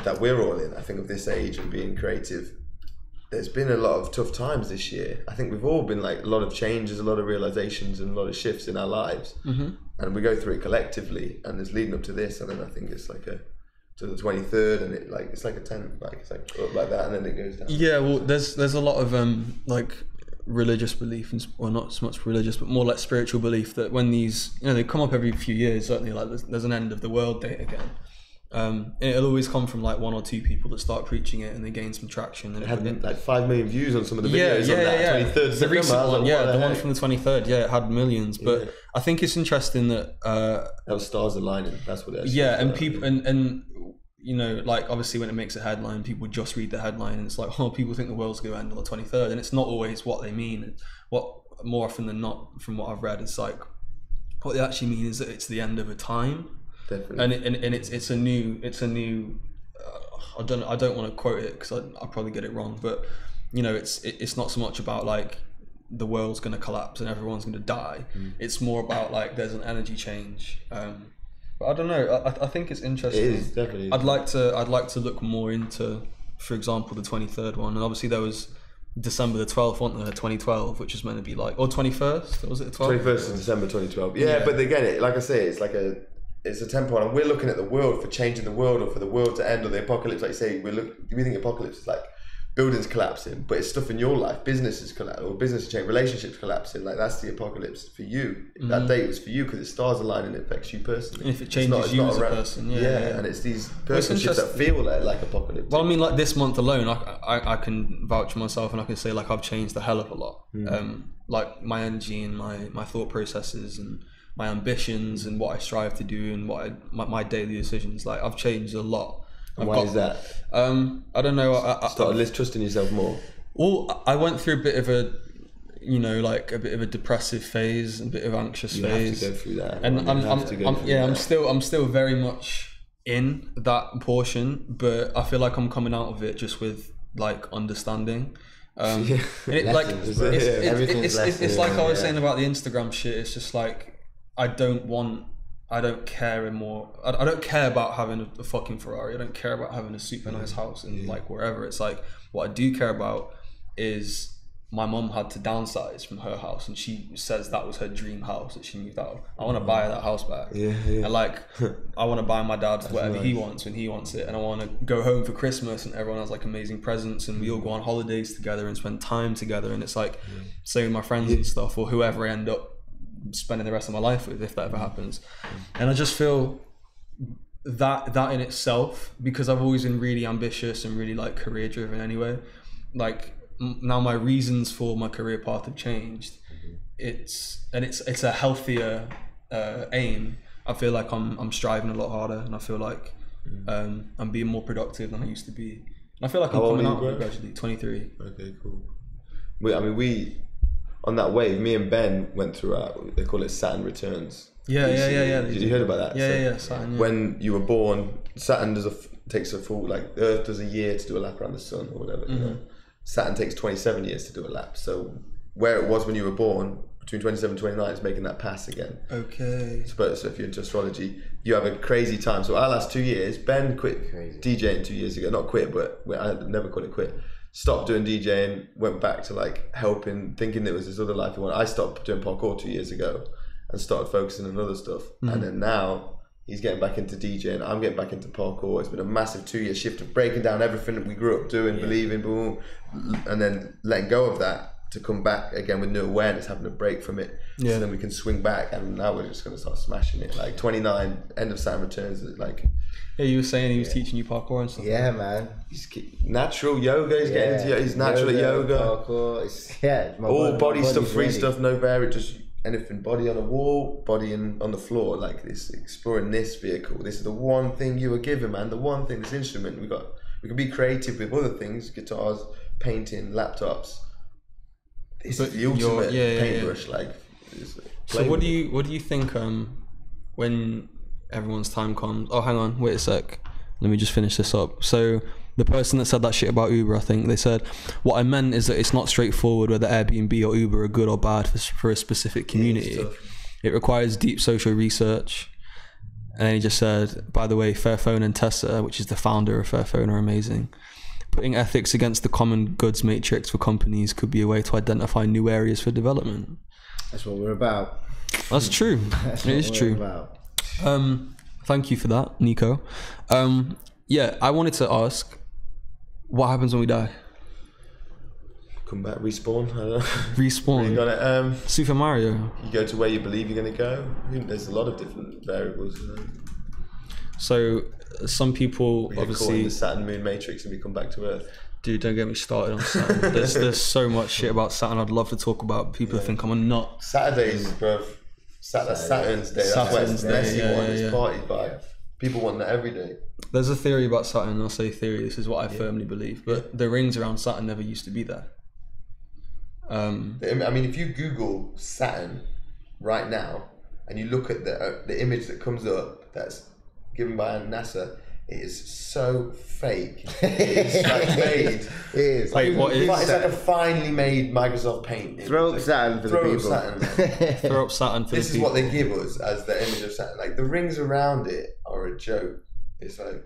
that we're all in, I think of this age and being creative, there's been a lot of tough times this year. I think we've all been like a lot of changes, a lot of realizations, and a lot of shifts in our lives. Mm-hmm. And we go through it collectively, and it's leading up to this. And then I think it's like to the 23rd, and it's like a 10, like it's like up like that, and then it goes down. Yeah, well, there's a lot of like religious belief, or not so much religious, but more like spiritual belief that when these, they come up every few years. Certainly, like there's an end of the world date again. It'll always come from like 1 or 2 people that start preaching it, and they gain some traction. And it had like 5 million views on some of the videos on that 23rd the recent one, the one heck? from the 23rd, it had millions. But I think it's interesting that that was stars aligning. That's what it is. Yeah, and people and like obviously when it makes a headline, people just read the headline, and it's like, oh, people think the world's going to end on the 23rd, and it's not always what they mean. What more often than not, from what I've read, it's like what they actually mean is that it's the end of a time. Definitely. And it's a new I don't want to quote it because I'll probably get it wrong, but it's not so much about like the world's going to collapse and everyone's going to die. It's more about like there's an energy change. But I don't know. I think it's interesting. It is definitely. I'd like to look more into, for example, the 23rd one, and obviously there was December the 12th, wasn't there? 2012, which is meant to be like, or 21st, was it the 12th? 21st of December 2012. Yeah, but again, like I say, it's a tempo, and we're looking at the world for changing the world, or for the world to end, or the apocalypse. Like you say, we think apocalypse is like buildings collapsing, but it's stuff in your life, businesses collapse, or business change, relationships collapsing. Like that's the apocalypse for you. That date was for you because the stars align and it affects you personally. And if it changes you as a person, and it's these personships that feel like apocalypse. Well, I mean, like this month alone, I can vouch for myself, and I can say like I've changed a hell of a lot. Like my energy and my thought processes, and my ambitions and what I strive to do and my daily decisions. Like I've changed a lot. Why is that? I don't know. I started trusting yourself more. Well, I went through a bit of a, like a bit of a depressive phase, a bit of anxious phase. You have to go through that. And I'm still very much in that portion, but I feel like I'm coming out of it just with like understanding. It's like I was saying about the Instagram shit. It's just like I don't care anymore. I don't care about having a fucking Ferrari. I don't care about having a super nice house and like wherever. It's like what I do care about is my mum had to downsize from her house, and she says that was her dream house that she moved out of. I want to buy that house back. And like I want to buy my dad whatever he wants when he wants it, and I want to go home for Christmas and everyone has like amazing presents and we all go on holidays together and spend time together, and it's like same with my friends and stuff, or whoever I end up spending the rest of my life with, if that ever happens. And I just feel that in itself, because I've always been really ambitious and really like career driven anyway, like now my reasons for my career path have changed. It's a healthier aim. I feel like I'm striving a lot harder, and I feel like I'm being more productive than I used to be. And I feel like I'm coming out of it gradually. 23. Okay, cool. We on that wave, me and Ben went through they call it Saturn returns. Yeah. Did you heard about that? Yeah, Saturn. Yeah. When you were born, Saturn takes a full, like the Earth does a year to do a lap around the sun or whatever. You know? Saturn takes 27 years to do a lap. So where it was when you were born, between 27 and 29, it's making that pass again. Okay. So if you're into astrology, you have a crazy time. So our last 2 years, Ben quit DJing 2 years ago. Not quit, but I never call it quit. Stopped doing DJing, went back to like helping, thinking there was this other life he wanted. I stopped doing parkour 2 years ago and started focusing on other stuff. And then now he's getting back into DJing. I'm getting back into parkour. It's been a massive 2 year shift of breaking down everything that we grew up doing, believing, boom, and then letting go of that to come back again with new awareness, having a break from it. So then we can swing back, and now we're just going to start smashing it. Like 29, end of Saturn returns, like... Yeah, you were saying he was teaching you parkour and stuff. Yeah, man. He's natural yoga, he's getting into he's natural at yoga. Parkour, all body stuff, free stuff, no variant, just anything, body on a wall, body on the floor, like this, exploring this vehicle. This is the one thing you were given, man, the one thing, this instrument. We can be creative with other things, guitars, painting, laptops. This is the ultimate paintbrush, like. So what do you think when everyone's time comes? Oh, hang on, wait a sec. Let me just finish this up. So the person that said that shit about Uber, I think they said, what I meant is that it's not straightforward whether Airbnb or Uber are good or bad for a specific community. It requires deep social research. And then he just said, by the way, Fairphone and Tessa, which is the founder of Fairphone, are amazing. Putting ethics against the common goods matrix for companies could be a way to identify new areas for development. That's what we're about. That's true. It is true. Thank you for that, Nico. Yeah, I wanted to ask, what happens when we die? Come back, respawn. I don't know. Respawn. You got it. Super Mario. You go to where you believe you're going to go. I think there's a lot of different variables. So some people we get obviously caught in the Saturn Moon Matrix and we come back to Earth. Dude, don't get me started on Saturn. There's so much shit about Saturn I'd love to talk about. People think I'm a nut. Saturdays, bruv. Saturn's Day. That's where it's messy one. It's party vibe. People want that every day. There's a theory about Saturn, and I'll say theory. This is what I firmly believe. But the rings around Saturn never used to be there. I mean, if you Google Saturn right now and you look at the image that comes up that's given by NASA, it is so fake. It's like made. It is. Like, what is it's like a finely made Microsoft Paint. Throw up Saturn for the people. Throw up Saturn for the people. This is what they give us as the image of Saturn. Like the rings around it are a joke. It's like.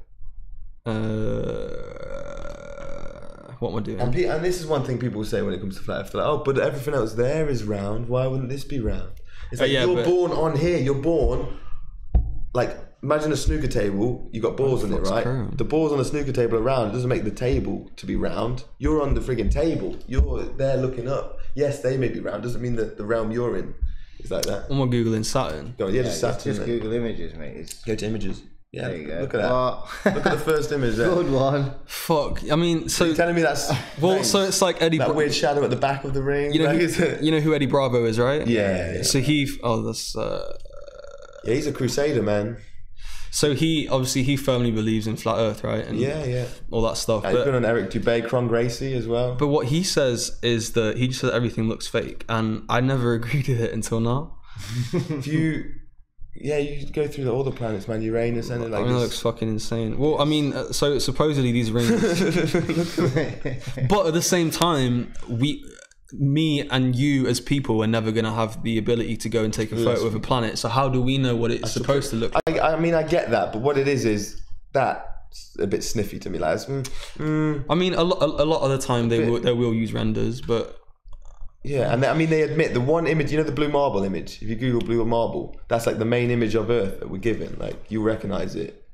What am I doing? And this is one thing people say when it comes to flat Earth. They're like, oh, but everything else there is round. Why wouldn't this be round? It's like you're born on here. You're born like. Imagine a snooker table, you got balls on it, right? The balls on the snooker table are round. It doesn't make the table to be round. You're on the frigging table. You're there looking up. Yes, they may be round. Doesn't mean that the realm you're in is like that. I'm Googling Saturn. Go on, just Saturn. Just Google images, mate. Go to images. Yeah, there you go. Look at that. Look at the first image there. Good one. Fuck. I mean, so you're telling me that's so it's like Eddie. That weird shadow at the back of the ring. You know who Eddie Bravo is, right? Yeah. So that's Yeah, he's a crusader, man. So he firmly believes in flat Earth, right? And all that stuff. He's been on Eric Dubé, Cron Gracie as well. But what he says is that he just says everything looks fake, and I never agreed with it until now. You go through all the planets, man. Uranus and it looks fucking insane. Well, I mean, so supposedly these rings, but at the same time, me and you as people are never going to have the ability to go and take a photo of a planet. So how do we know what it's supposed to look like? I mean, I get that, but what it is that's a bit sniffy to me. Like, I mean, a lot of the time they will use renders, but yeah, and they admit the one image, you know, the blue marble image. If you Google blue marble, that's like the main image of Earth that we're given. Like, you recognize it.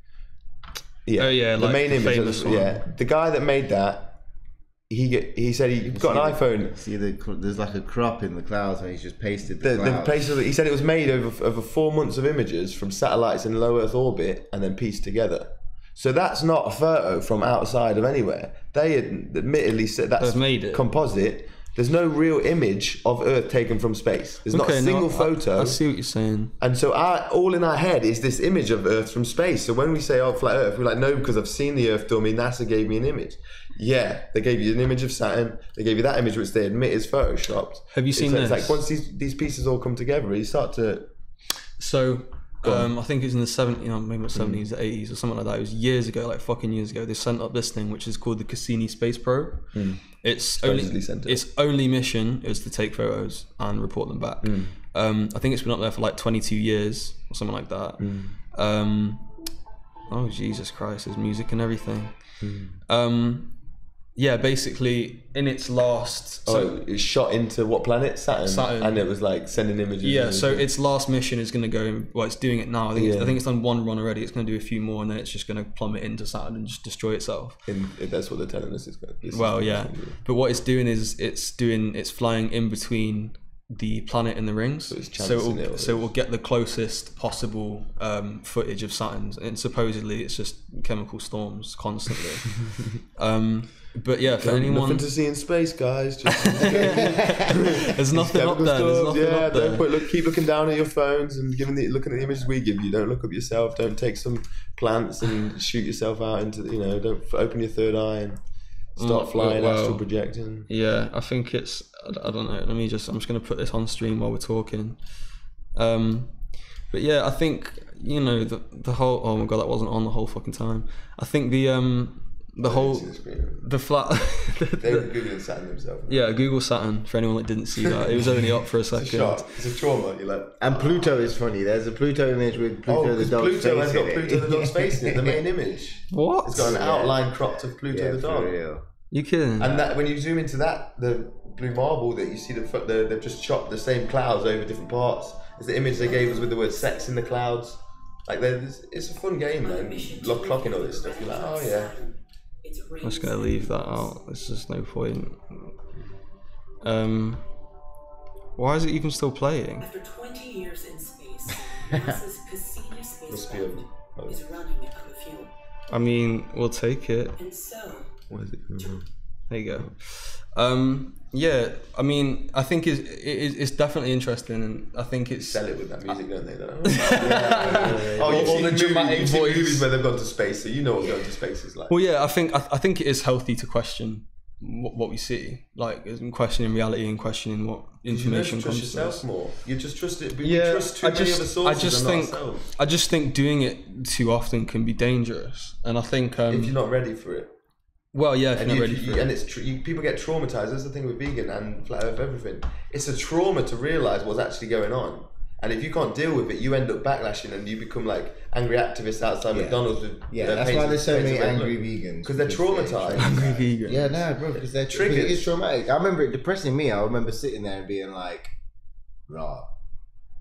Yeah, the like main image. One. The guy that made that. He said he got an iPhone. See, there's like a crop in the clouds, and he's just pasted the clouds. He said it was made over 4 months of images from satellites in low Earth orbit and then pieced together. So that's not a photo from outside of anywhere. They admittedly said that's made it. Composite. There's no real image of Earth taken from space. There's not a single photo. I see what you're saying. And so all in our head is this image of Earth from space. So when we say, oh, flat Earth, we're like, no, because I've seen the Earth dummy. NASA gave me an image. Yeah, they gave you an image of Saturn. They gave you that image, which they admit is photoshopped. Have you seen this? It's like once these pieces all come together, you start to... So... I think it was in the 70s, maybe not 70s, the 80s or something like that. It was years ago, like fucking years ago. They sent up this thing which is called the Cassini Space Probe. Its only mission is to take photos and report them back. I think it's been up there for like 22 years or something like that. Oh Jesus Christ, there's music and everything. Yeah, basically in its last... So it shot into what planet? Saturn. And it was like sending images. Yeah, so its last mission is going to go... Well, it's doing it now. I think it's done one run already. It's going to do a few more, and then it's just going to plummet into Saturn and just destroy itself. That's what they're telling us. Well, yeah. But what it's doing is it's flying in between the planet and the rings. So it will get the closest possible footage of Saturn. And supposedly it's just chemical storms constantly. But yeah, for anyone... Nothing to see in space, guys. There's nothing up there. Keep looking down at your phones and looking at the images we give you. Don't look up yourself. Don't take some plants and shoot yourself out into, don't open your third eye and start flying astral projecting. Yeah, I think it's... I don't know. I'm just going to put this on stream while we're talking. But yeah, I think, the whole... Oh my God, that wasn't on the whole fucking time. I think the flat... They were Googling Saturn themselves. Yeah, Google Saturn, for anyone that didn't see that. It was only up for a second. It's a shock. It's a trauma. You're like... And Pluto is funny. There's a Pluto image with Pluto the dog Pluto has got Pluto the dog space in it, the main image. What? It's got an outline cropped of Pluto the dog. For real. You kidding? And that when you zoom into that, the blue marble that you see, they've just chopped the same clouds over different parts. It's the image they gave us with the word sex in the clouds. Like, it's a fun game, man. Clocking all this stuff. You're like, oh yeah. I'm just going to leave that out. There's just no point. Why is it even still playing? After 20 years in space, NASA's Cassini spacecraft is running out of fuel. I mean, we'll take it. And so... What is it? There you go. Yeah, I mean, I think it's definitely interesting, and I think it's... Sell it with that music, don't they? You've seen the dramatic voice. Movies where they've gone to space, so you know what going to space is like. Well, yeah, I think it is healthy to question what we see, like questioning reality and questioning what information comes to us. You trust yourself more. You just trust it. We trust too many other sources than ourselves. I just think doing it too often can be dangerous, and I think if you're not ready for it. Well, yeah, if you're not ready for it. And it's people get traumatized. That's the thing with vegan and flat earth everything. It's a trauma to realize what's actually going on. And if you can't deal with it, you end up backlashing and you become like angry activists outside McDonald's. That's why there's so many angry vegans. Because they're traumatized. Angry vegans. Yeah, no, bro, because they're triggered. It's traumatic. I remember it depressing me. I remember sitting there and being like, raw.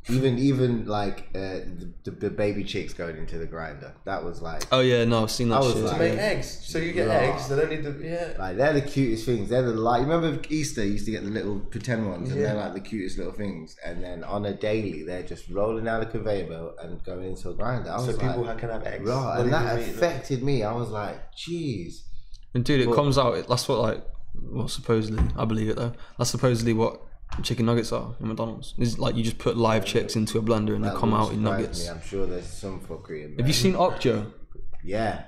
Even like the baby chicks going into the grinder. That was like... Oh yeah, no, I've seen that shit. To make eggs. So you get eggs, they don't need the... Yeah. Like, they're the cutest things. They're the you remember Easter, you used to get the little pretend ones, and they're like the cutest little things. And then on a daily, they're just rolling down the conveyor belt and going into a grinder. So people can have eggs. Right, and that affected me. I was like, jeez. And dude, it comes out, that's what supposedly, I believe it though, that's supposedly what chicken nuggets are in McDonald's. It's like you just put live chicks into a blender and they come out in nuggets. I'm sure there's some fuckery in there. Have you seen Okja? Yeah.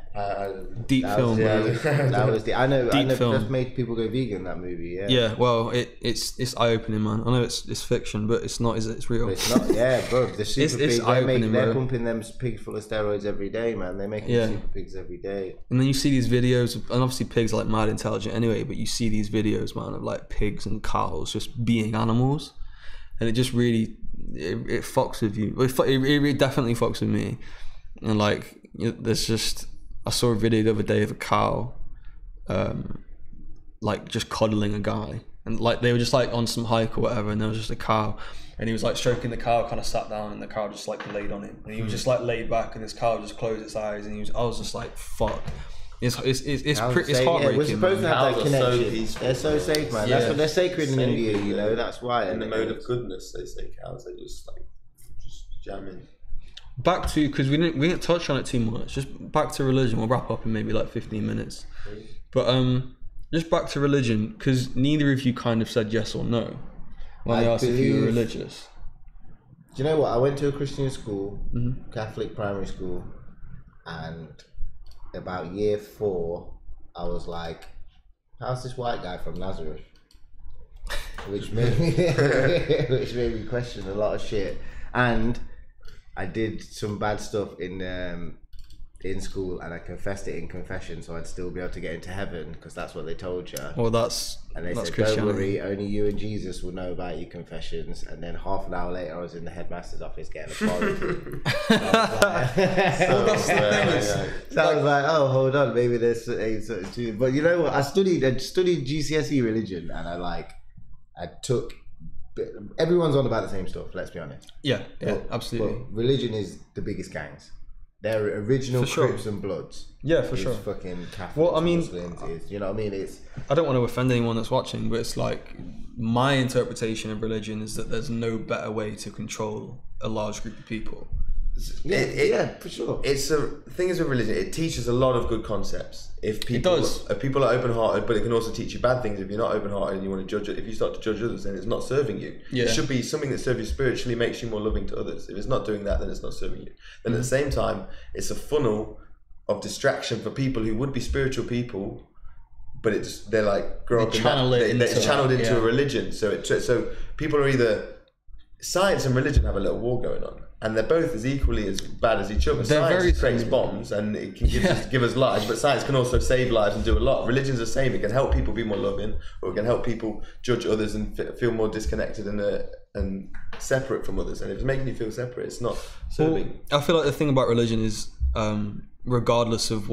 Deep film. That was the. I know. film. That's made people go vegan. That movie. Yeah. Yeah. Well, it's eye opening, man. I know it's fiction, but it's not. Is it? It's real. But it's not. Yeah, bro. The super pigs. eye-opening, They're bro. pumping them pigs full of steroids every day, man. They're making super pigs every day. And then you see these videos, and obviously pigs are like mad intelligent anyway. But you see these videos, man, of like pigs and cows just being animals, and it just really it fucks with you. It definitely fucks with me, and like there's just. I saw a video the other day of a cow, like just coddling a guy, and like they were just like on some hike or whatever, and there was just a cow, and he was like stroking the cow, kind of sat down, and the cow just like laid on him, and he was just like laid back, and this cow just closed its eyes, and I was just like, fuck. It's heartbreaking. Yeah, we're supposed to have that connection. So they're so safe, man. That's what they're sacred in India, you know. That's why. In the mode of goodness, they say cows. They just jamming. Back to, because we didn't touch on it too much. Just back to religion. We'll wrap up in maybe like 15 minutes. But just back to religion, because neither of you kind of said yes or no when I asked if you were religious. Do you know what? I went to a Christian school, Catholic primary school, and about year 4, I was like, "How's this white guy from Nazareth?" Which made me question a lot of shit. And I did some bad stuff in school, and I confessed it in confession, so I'd still be able to get into heaven, because that's what they told you. Well, and they said, "Don't worry, only you and Jesus will know about your confessions." And then half an hour later, I was in the headmaster's office getting a apology. So I was like, "Oh, hold on, maybe there's something to it." But you know what? I studied GCSE religion, and I took. Everyone's on about the same stuff. Let's be honest. Yeah, absolutely. But religion is the biggest gangs. They're original Crips and Bloods. Yeah, for sure. Fucking Catholics, well, I mean, Muslims, you know what I mean? I don't want to offend anyone that's watching, but it's like my interpretation of religion is that there's no better way to control a large group of people. Yeah, for sure. It's the thing is with religion, it teaches a lot of good concepts. If people are open-hearted, but it can also teach you bad things if you're not open-hearted and you want to judge it. If you start to judge others, then it's not serving you. Yeah. It should be something that serves you spiritually, makes you more loving to others. If it's not doing that, then it's not serving you. Then at the same time, it's a funnel of distraction for people who would be spiritual people, but they're like grow up in that. It's channeled into a religion. So people are either science and religion have a little war going on. And they're both as equally as bad as each other. Science creates bombs and it can give us lives, but science can also save lives and do a lot. Religion's the same. It can help people be more loving, or it can help people judge others and feel more disconnected and separate from others. And if it's making you feel separate, it's not serving. Well, I feel like the thing about religion is, regardless of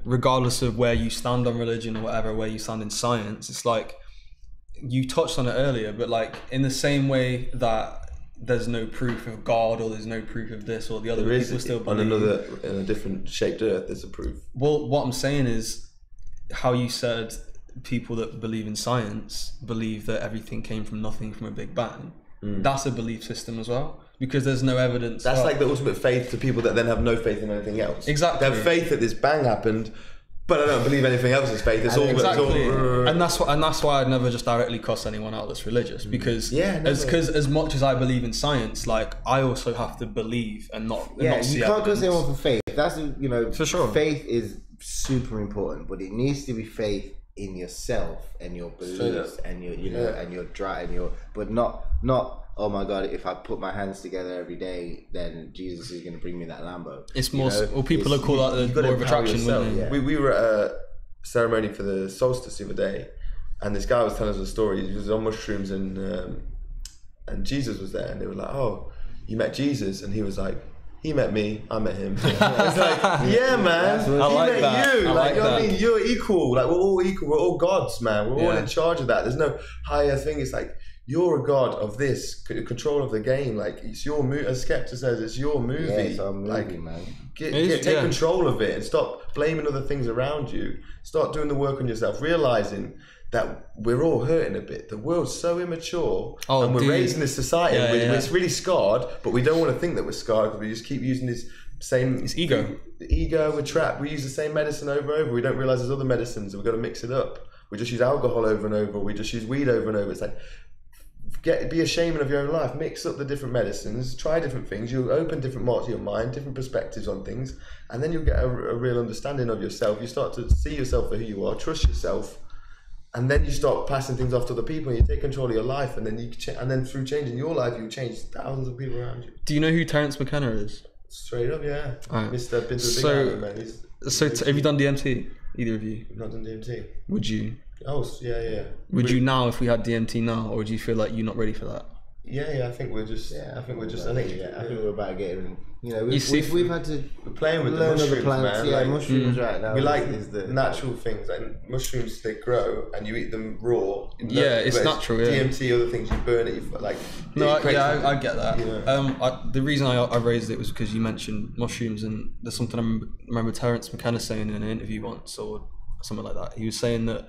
regardless of where you stand on religion or whatever, where you stand in science, it's like, you touched on it earlier, but like in the same way that there's no proof of God, or there's no proof of this or the other, people still believe. In a different shaped earth, there's a proof. Well, what I'm saying is how you said people that believe in science believe that everything came from nothing, from a big bang. That's a belief system as well, because there's no evidence. That's like the ultimate faith to people that then have no faith in anything else. Exactly. They have faith that this bang happened, but I don't believe anything else is faith. It's all exactly. And that's why I'd never just directly cuss anyone out that's religious, because as much as I believe in science, like I also have to believe and not see evidence. You can't cuss anyone for faith. That's for sure. Faith is super important, but it needs to be faith in yourself and your beliefs and your and your drive and your, but not oh my God, if I put my hands together every day, then Jesus is going to bring me that Lambo. It's more, people are called that the law of attraction, wouldn't they? Yeah. We were at a ceremony for the solstice the other day, and this guy was telling us a story. He was on mushrooms, and Jesus was there, and they were like, "Oh, you met Jesus?" And he was like, "He met me, I met him." It's like, yeah, man, he met you. Like, you know what I mean? You're equal. Like, we're all equal. We're all gods, man. We're all in charge of that. There's no higher thing. It's like, you're a god of this, control of the game. Like, it's your movie. As Skepta says, it's your movie. Yeah, it's our movie, like, man. Take control of it and stop blaming other things around you. Start doing the work on yourself, realizing that we're all hurting a bit. The world's so immature, and we're raised in this society where it's really scarred, but we don't want to think that we're scarred, because we just keep using this same... It's ego. We're trapped. We use the same medicine over and over. We don't realize there's other medicines, and we've got to mix it up. We just use alcohol over and over. We just use weed over and over. It's like, be a shaman of your own life. Mix up the different medicines, try different things. You'll open different parts of your mind, different perspectives on things, and then you'll get a real understanding of yourself. You start to see yourself for who you are, trust yourself, and then you start passing things off to other people. And you take control of your life, and then through changing your life, you change thousands of people around you. Do you know who Terence McKenna is? Straight up, yeah. Right. Mr. Been to the big island, man. Have you done DMT? Either of you? Not done DMT. Would you? Oh, yeah. Would you now if we had DMT now, or do you feel like you're not ready for that? Yeah. I think we're just. I think we're about getting. You know, we've had to. We're playing with learn the mushrooms, other plants. man. Yeah, like, mushrooms right now. We like natural things, and mushrooms they grow, and you eat them raw. Yeah, it's natural. Yeah. DMT, other things you burn it. Like. No, I get that. Yeah. The reason I raised it was because you mentioned mushrooms, and there's something I remember Terence McKenna saying in an interview once, or something like that. He was saying that.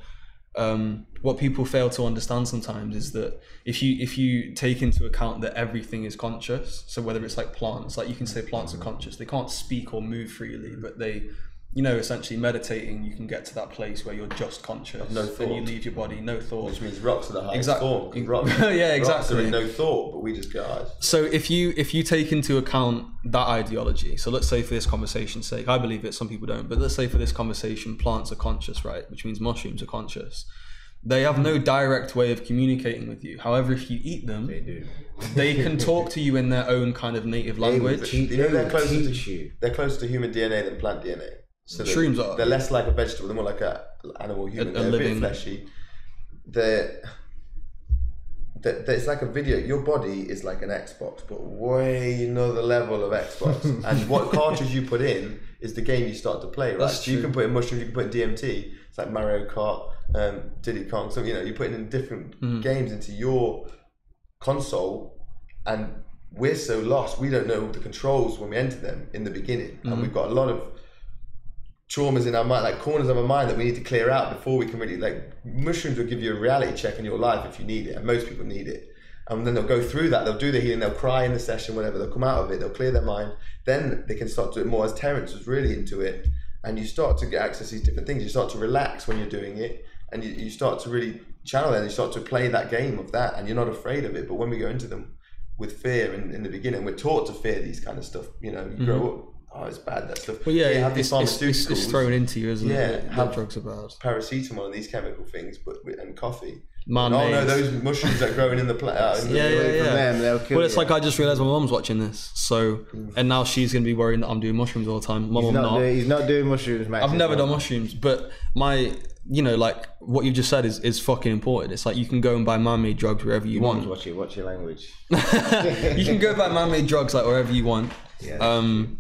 What people fail to understand sometimes is that if you take into account that everything is conscious, so whether it's like plants, like you can say plants are conscious, they can't speak or move freely, but they, you know, essentially meditating, you can get to that place where you're just conscious, no thought. and you leave your body, no thought. Which means rocks are the highest form. Rocks, yeah, exactly. Rocks are in no thought, but we just go eyes. So if you take into account that ideology, so let's say for this conversation's sake, I believe it, some people don't, but let's say for this conversation, plants are conscious, right? Which means mushrooms are conscious. They have no direct way of communicating with you. However, if you eat them, they can talk to you in their own kind of native language. They're closer to human DNA than plant DNA. So shrooms are. They're less like a vegetable, they're more like an animal, human. They're a bit fleshy. It's like a video. Your body is like an Xbox, but way another level of Xbox. And what cartridge you put in is the game you start to play, right? That's so you can put in mushrooms, you can put in DMT. It's like Mario Kart, Diddy Kong. So you're putting in different games into your console, and we're so lost. We don't know the controls when we enter them in the beginning, and we've got a lot of traumas in our mind, like corners of our mind that we need to clear out before we can really, like, mushrooms will give you a reality check in your life if you need it, and most people need it. And then they'll go through that, they'll do the healing, they'll cry in the session, whatever, they'll come out of it, they'll clear their mind, then they can start to do it more, as Terence was really into it, and you start to get access to these different things, you start to relax when you're doing it, and you start to really channel it, and you start to play that game of that, and you're not afraid of it. But when we go into them with fear in the beginning, we're taught to fear these kind of stuff, you grow up, oh, it's bad, that stuff. Well, yeah, it's thrown into you, isn't it? Yeah, drugs are bad. Paracetamol and these chemical things, and coffee. Man-made. Oh no, those mushrooms that are growing in the plant. Well, it's like I just realised my mum's watching this, so and now she's gonna be worrying that I'm doing mushrooms all the time. He's not doing mushrooms, mate. I've never done mushrooms, but like what you just said is fucking important. It's like you can go and buy man-made drugs wherever you want. Watch your language. You can go buy man-made drugs like wherever you want. Yeah.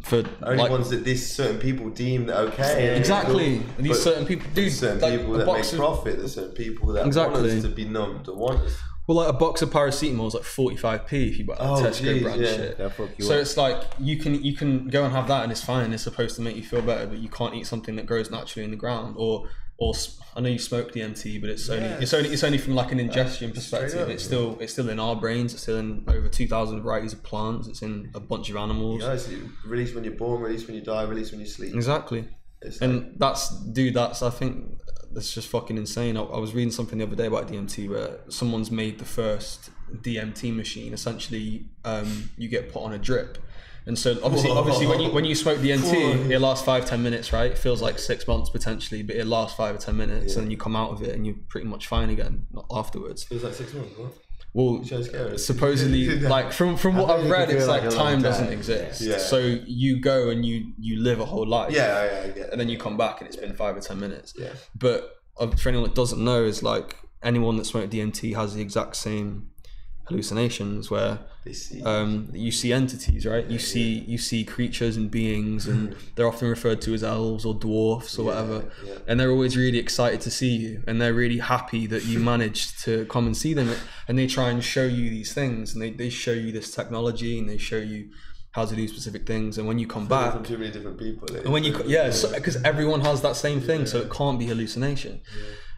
For only ones that these certain people deem that okay. Exactly. These certain people do. There's certain people that make profit. There's certain people that want us to be numbed or want us. Well, like a box of paracetamol is like 45p if you buy Tesco brand shit. So it's like you can go and have that and it's fine. It's supposed to make you feel better, but you can't eat something that grows naturally in the ground. Or I know you smoke DMT, but it's only from like an ingestion perspective. It's still in our brains. It's still in over 2,000 varieties of plants. It's in a bunch of animals. Yeah, it's released when you're born, released when you die, released when you sleep. Exactly. I think that's just fucking insane. I was reading something the other day about DMT where someone's made the first DMT machine. Essentially, you get put on a drip. And so obviously when you smoke DMT, it lasts 5-10 minutes, right? It feels like 6 months potentially, but it lasts 5 or 10 minutes, and then you come out of it and you're pretty much fine again afterwards. Feels like 6 months, what? Well, supposedly, like from what I've read, it's like time doesn't exist. Yeah. So you go and you live a whole life. Yeah, I get it. And then you come back and it's been 5 or 10 minutes. Yeah. But for anyone that doesn't know, is like anyone that smoked DMT has the exact same hallucinations where you see entities, right? You see creatures and beings, and they're often referred to as elves or dwarfs or whatever, and they're always really excited to see you, and they're really happy that you managed to come and see them, and they try and show you these things, and they show you this technology, and they show you how to do specific things, and when you come back from too many different people, and when you because everyone has that same thing, so it can't be hallucination.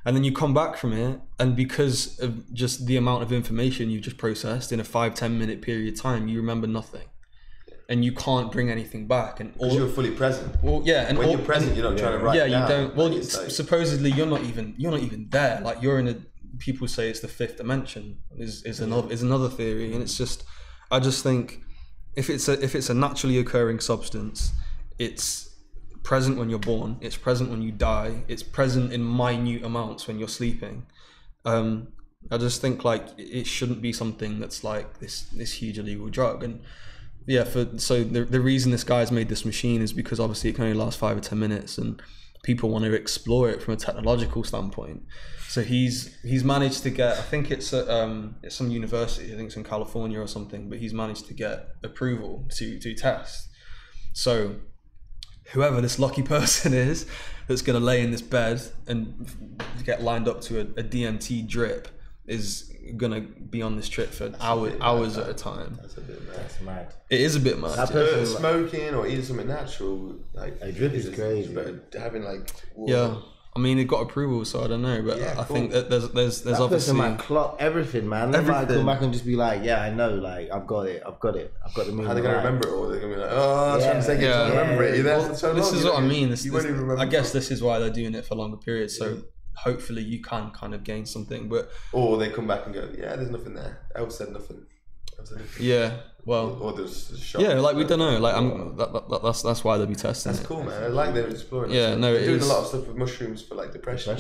And then you come back from it, and because of just the amount of information you just processed in a 5-10 minute period of time, you remember nothing, and you can't bring anything back. And because you're fully present. Well, yeah, and when you're present, you're not trying to write. Yeah, you don't. Well, supposedly you're not even there. Like you're in a people say it's the fifth dimension is another theory, and it's just, I just think if it's a naturally occurring substance, it's present when you're born, it's present when you die, it's present in minute amounts when you're sleeping. I just think like it shouldn't be something that's like this huge illegal drug. And yeah, the reason this guy's made this machine is because obviously it can only last 5 or 10 minutes, and people want to explore it from a technological standpoint. So he's managed to get, I think it's at some university, I think it's in California or something, but he's managed to get approval to test. So whoever this lucky person is that's going to lay in this bed and get lined up to a DMT drip is going to be on this trip for hours at a time. That's a bit mad. That's mad. It is a bit mad. That person, smoking or eating something natural, like a drip is crazy. But having like water. Yeah. I mean, it got approval, so I don't know, but Yeah, I cool. think that there's that obviously person might clock everything, man. They might come back and just be like, yeah, I know, like I've got it. I've got the meaning. How are they going to remember it? Or they're going to be like, oh, I'm trying to take it to remember it. You're there for so long. This is what I mean. You won't even remember. I guess this is why they're doing it for longer periods. So hopefully you can kind of gain something. But or they come back and go, yeah, there's nothing there. Elf said nothing. Yeah, well, or there's shot. Yeah, like we don't know. Like that's why they'll be testing. That's cool, man. I like them exploring. Yeah, no, they're doing is a lot of stuff with mushrooms for like depression.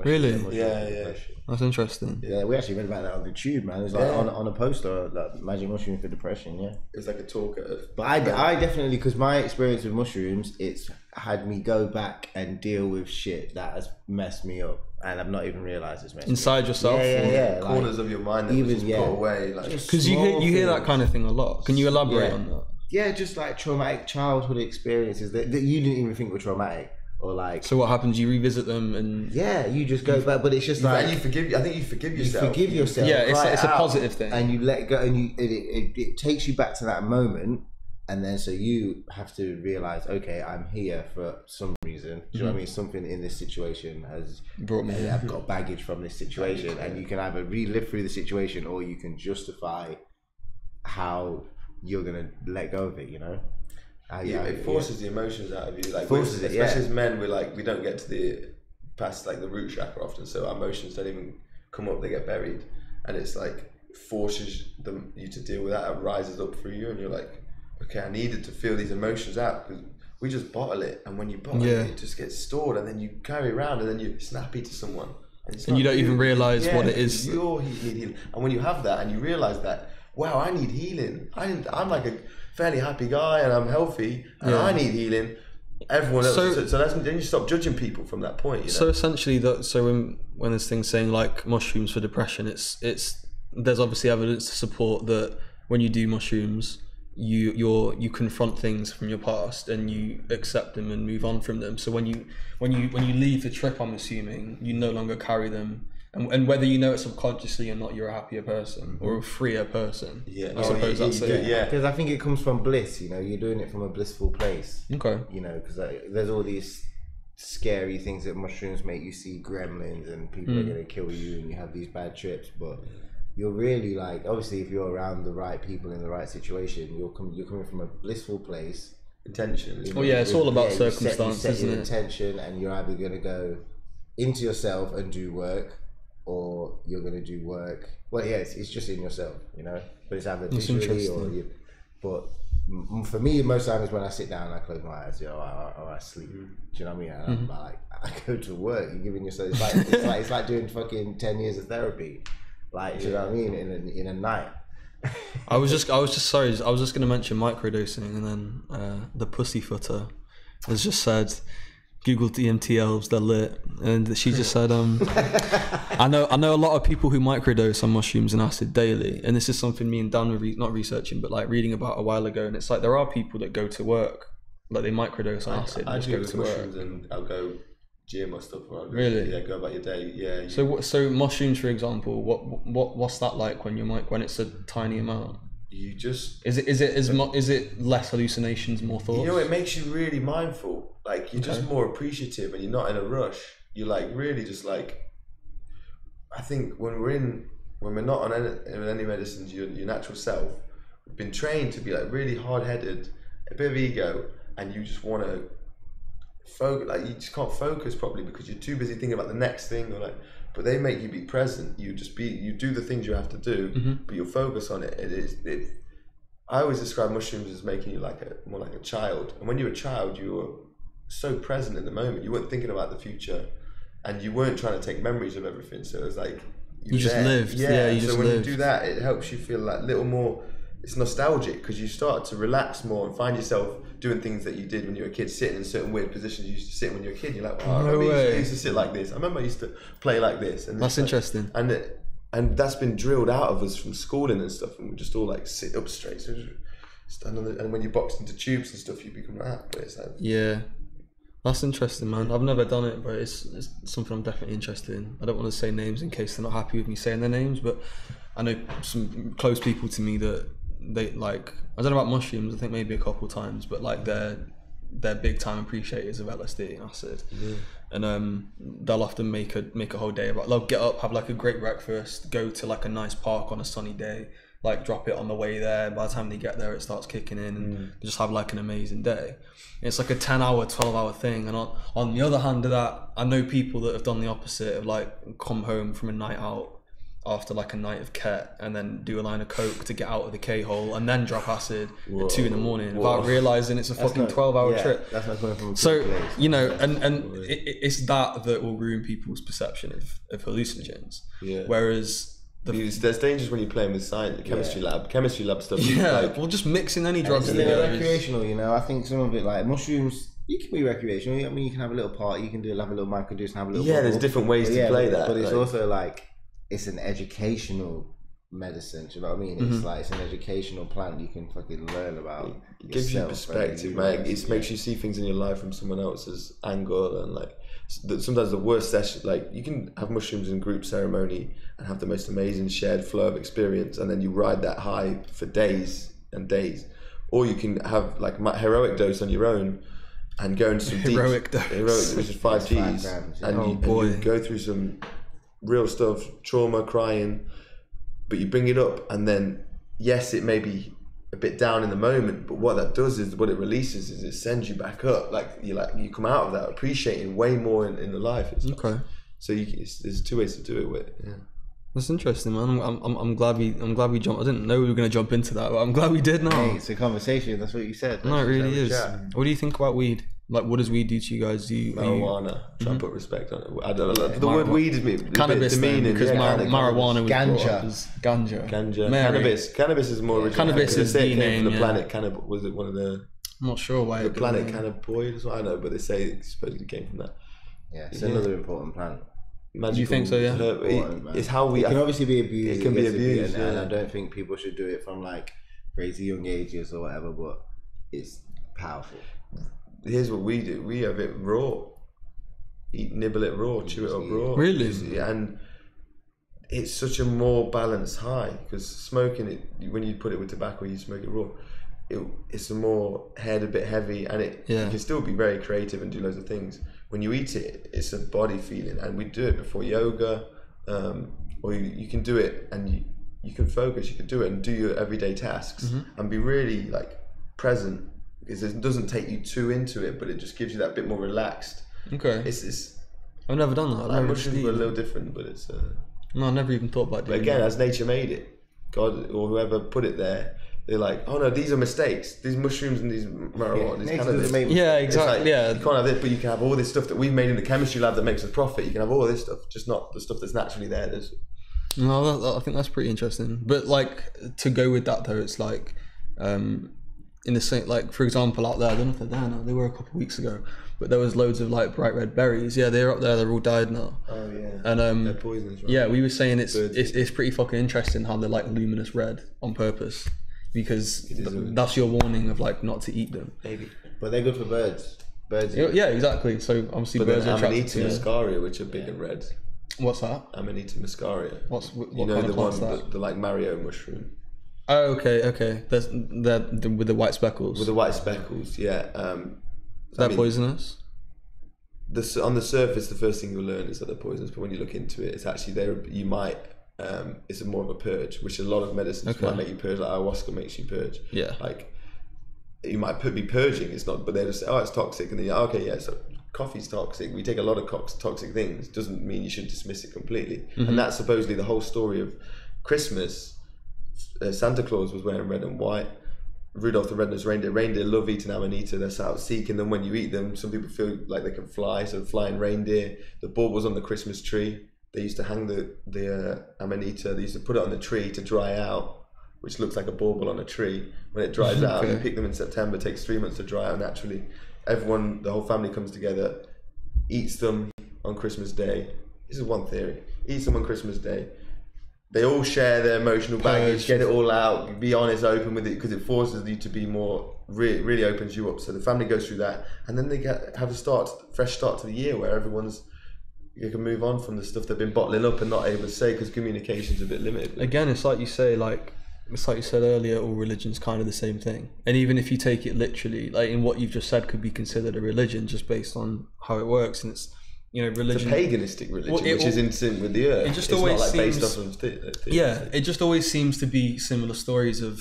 Really? Yeah. That's interesting. Yeah, we actually read about that on the tube, man. It's like on a poster, like magic mushroom for depression. Yeah, it's like a talk. But I definitely, because my experience with mushrooms, it's had me go back and deal with shit that has messed me up, and I've not even realised it's messed inside me up. yourself. Yeah, corners of your mind that even just put away, like because you hear that kind of thing a lot. Can you elaborate on that? Yeah, just like traumatic childhood experiences that you didn't even think were traumatic. Or like, so what happens? You revisit them and you just go back, but it's just like you forgive. I think you forgive yourself. You forgive yourself. Yeah, it's a positive thing, and you let go, and it takes you back to that moment, and then so you have to realize, okay, I'm here for some reason. Do you know what I mean? Something in this situation has brought me. I've got baggage from this situation, and you can either relive through the situation, or you can justify how you're gonna let go of it. You know. It forces the emotions out of you, like especially as men, we don't get to the past like the root chakra often, so our emotions don't even come up; they get buried, and it's like forces you to deal with that. It rises up through you, and you're like, okay, I needed to feel these emotions out because we just bottle it, and when you bottle it just gets stored, and then you carry around, and then you're snappy to someone, and you don't even realize what it is. You need healing, and when you have that, and you realize that, wow, I need healing. I'm like a fairly happy guy and I'm healthy and I need healing. Everyone else. So then you stop judging people from that point. You know? So essentially, when there's things saying like mushrooms for depression, it's there's obviously evidence to support that when you do mushrooms, you confront things from your past and you accept them and move on from them. So when you leave the trip, I'm assuming you no longer carry them. And whether you know it subconsciously or not, you're a happier person or a freer person. Yeah, I suppose that's it. Yeah, because I think it comes from bliss. You know, you're doing it from a blissful place. Okay. You know, because there's all these scary things that mushrooms make you see, gremlins and people are gonna kill you, and you have these bad trips. But you're really like, obviously, if you're around the right people in the right situation, you're coming from a blissful place. Intention. You know, it's all about circumstance, you set isn't your it? intention, and you're either gonna go into yourself and do work, or you're going to do work. Well, yeah, it's just in yourself, you know. But it's either visually or you. But for me, most times when I sit down, I close my eyes, or I sleep. Do you know what I mean? And I'm like, I go to work. You're giving yourself. It's like doing fucking 10 years of therapy. Like, do you know what I mean? In a night. I was just sorry. I was just going to mention microdosing, and then the pussyfooter has just said, Google DMT elves, they're lit. And she just said, I know a lot of people who microdose on mushrooms and acid daily, and this is something me and Dan were not researching, but like reading about a while ago. And it's like there are people that go to work, like they microdose on acid. I and do just with go to mushrooms, and I'll go gym or stuff. Or I'll go, really? Go about your day. Yeah. So mushrooms, for example, what's that like when when it's a tiny amount? You just is it less hallucinations, more thoughts? You know, it makes you really mindful. Like you're just more appreciative, and you're not in a rush. You're like really just like. I think when we're not on any medicines, your natural self, we've been trained to be like really hard-headed, a bit of ego, and you just want to focus. Like you just can't focus properly because you're too busy thinking about the next thing, or like, but they make you be present. You do the things you have to do, but you'll focus on it. I always describe mushrooms as making you more like a child. And when you're a child, you were so present in the moment. You weren't thinking about the future, and you weren't trying to take memories of everything. So it was like you just lived. Yeah. You so just when lived. you do that, it helps you feel like a little more. It's nostalgic because you start to relax more and find yourself doing things that you did when you were a kid, sitting in certain weird positions you used to sit when you were a kid. You're like, wow, I remember I used to sit like this. I remember I used to play like this. And that's interesting. And that's been drilled out of us from schooling and stuff, and we just all like sit up straight. So just stand on and when you box into tubes and stuff, you become like that. But it's like, yeah, that's interesting, man. I've never done it, but it's something I'm definitely interested in. I don't want to say names in case they're not happy with me saying their names, but I know some close people to me that they like. I don't know about mushrooms. I think maybe a couple of times, but like they're big time appreciators of LSD and acid, and they'll often make a whole day about. They'll get up, have like a great breakfast, go to like a nice park on a sunny day, like drop it on the way there. By the time they get there, it starts kicking in, and just have like an amazing day. It's like a 10-hour, 12-hour thing. And on the other hand of that, I know people that have done the opposite of like come home from a night out after like a night of ket and then do a line of coke to get out of the K-hole and then drop acid at 2 a.m. without realizing it's a fucking 12-hour trip. That's not coming from a so place. you know, and it's that will ruin people's perception of hallucinogens. Whereas there's dangers when you're playing with science, chemistry lab stuff. Well, just mixing any drugs it's together. Recreational, you know. I think some of it, like mushrooms, you can be recreational. I mean, you can have a little party, you can have a little microdose and have a little. There's different ways to play that. But it's also like it's an educational medicine. Do you know what I mean? It's like it's an educational plant you can fucking learn about. It gives you perspective, man. It makes you see things in your life from someone else's angle, and like sometimes the worst session, like you can have mushrooms in group ceremony and have the most amazing shared flow of experience, and then you ride that high for days and days, or you can have like heroic dose on your own and go into some heroic dose, which is 5 Gs, and you go through some real stuff, trauma, crying, but you bring it up, and then yes, it may be a bit down in the moment, but what that does is what it releases is it sends you back up. Like you come out of that appreciating way more in the life. Okay. So there's 2 ways to do it with. Yeah. That's interesting, man. I'm glad we jumped. I didn't know we were going to jump into that, but I'm glad we did now. Hey, it's a conversation. That's what you said. No, it really is. What do you think about weed? Like, what does weed do to you guys? Marijuana. Try and put respect on it. I don't know. The word weed is cannabis, demeaning because marijuana was ganja. Cannabis is more original. Cannabis is the name. The planet cannabis was it one of the? I'm not sure why. The planet cannabinoid is what I know, but they say it supposedly came from that. Yeah, it's another important plant. Magical, do you think so? Yeah. It's how we. It can obviously be abused. It can be abused, and I don't think people should do it from like crazy young ages or whatever. But it's powerful. Here's what we do: we have it raw, nibble it raw, chew it up raw. Really? And it's such a more balanced high because smoking it, when you put it with tobacco, you smoke it raw. It's a more head, a bit heavy, and you can still be very creative and do loads of things. When you eat it, it's a body feeling, and we do it before yoga, or you can do it and you can focus. You can do it and do your everyday tasks and be really like present. Because it doesn't take you too into it, but it just gives you that bit more relaxed. Okay. It's I've never done that. like mushrooms were a little different, but it's. No, I never even thought about doing But again, that. as nature made it, God or whoever put it there, they're like, oh no, these are mistakes. These mushrooms and these marijuana, these cannabis. Yeah, exactly. Like, yeah. You can't have this, but you can have all this stuff that we've made in the chemistry lab that makes us profit. You can have all this stuff, just not the stuff that's naturally there. No, I think that's pretty interesting. But like to go with that though, it's like. In the same, like for example, out there, I don't know if they're there now. They were a couple of weeks ago, but there was loads of like bright red berries. Yeah, they're up there. They're all died now. Oh yeah. And they're poisonous. Right? Yeah, we were saying it's pretty fucking interesting how they're like luminous red on purpose, because that's your warning of like not to eat them. Maybe. But they're good for birds. Birds. Yeah, exactly. So obviously birds are attracted to muscaria, which are big and red. What's that? Amanita muscaria. What you know kind the of one, that? the like Mario mushroom. Oh, okay. They're with the white speckles. With the white speckles, yeah. They're poisonous? On the surface, the first thing you'll learn is that they're poisonous, but when you look into it, it's actually it's more of a purge, which a lot of medicines might make you purge, like ayahuasca makes you purge. Yeah. Like, you might be purging, it's not, but they just say, oh, it's toxic, and then you're like, okay, yeah, so coffee's toxic, we take a lot of toxic things, doesn't mean you should dismiss it completely. And that's supposedly the whole story of Christmas. Santa Claus was wearing red and white. Rudolph the Red-Nosed Reindeer. Reindeer love eating amanita. They're out seeking them. When you eat them, some people feel like they can fly. So flying reindeer. The baubles on the Christmas tree. They used to hang the amanita. They used to put it on the tree to dry out, which looks like a bauble on a tree. When it dries out, you pick them in September. It takes 3 months to dry out naturally. Everyone, the whole family comes together, eats them on Christmas Day. This is one theory. Eats them on Christmas Day. They all share their emotional baggage, get it all out, be honest, open with it, because it forces you to be more, really opens you up. So the family goes through that, and then they have a fresh start to the year where you can move on from the stuff they've been bottling up and not able to say, because communication's a bit limited. Again, it's like you say, it's like you said earlier, all religion's kind of the same thing. And even if you take it literally, like in what you've just said could be considered a religion just based on how it works. And it's, religion. It's a paganistic religion, which is in sync with the earth. It just always not seems, based off of it just always seems to be similar stories of.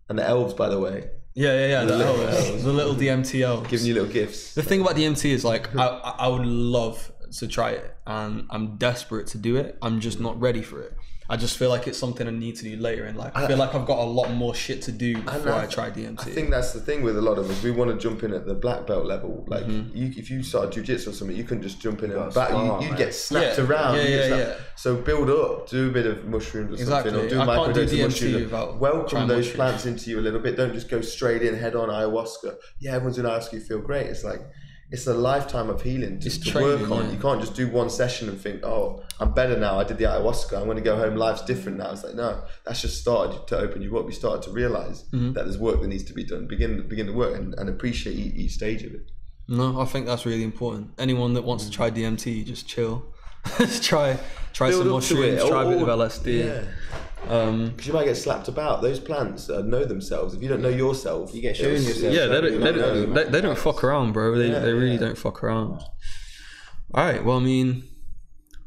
And the elves, by the way. Yeah. The elves. The little DMT elves. Giving you little gifts. The thing about DMT is I would love to try it, and I'm desperate to do it. I'm just not ready for it. I just feel like it's something I need to do later in life. I feel like I've got a lot more shit to do before I try DMT. I think that's the thing with a lot of us. We want to jump in at the black belt level. Like, if you started jiu-jitsu or something, you couldn't just jump in and back. You'd get snapped around. Yeah. So build up, do a bit of mushrooms or something, or do microdose of mushrooms. Welcome those plants into you a little bit. Don't just go straight in, head on ayahuasca. Yeah, everyone's doing ayahuasca, you feel great. It's like, it's a lifetime of healing to work on. You can't just do one session and think, oh, I'm better now. I did the ayahuasca. I'm going to go home. Life's different now. It's like, no, that's just started to open you up. You started to realize that there's work that needs to be done. Begin the work and appreciate each stage of it. No, I think that's really important. Anyone that wants to try DMT, just chill. Just try some mushrooms, try a bit of LSD. Yeah. Because you might get slapped about. Those plants know themselves. If you don't know yourself, you get shown yourself. Yeah, they don't fuck around, bro. They really don't fuck around. All right. Well, I mean,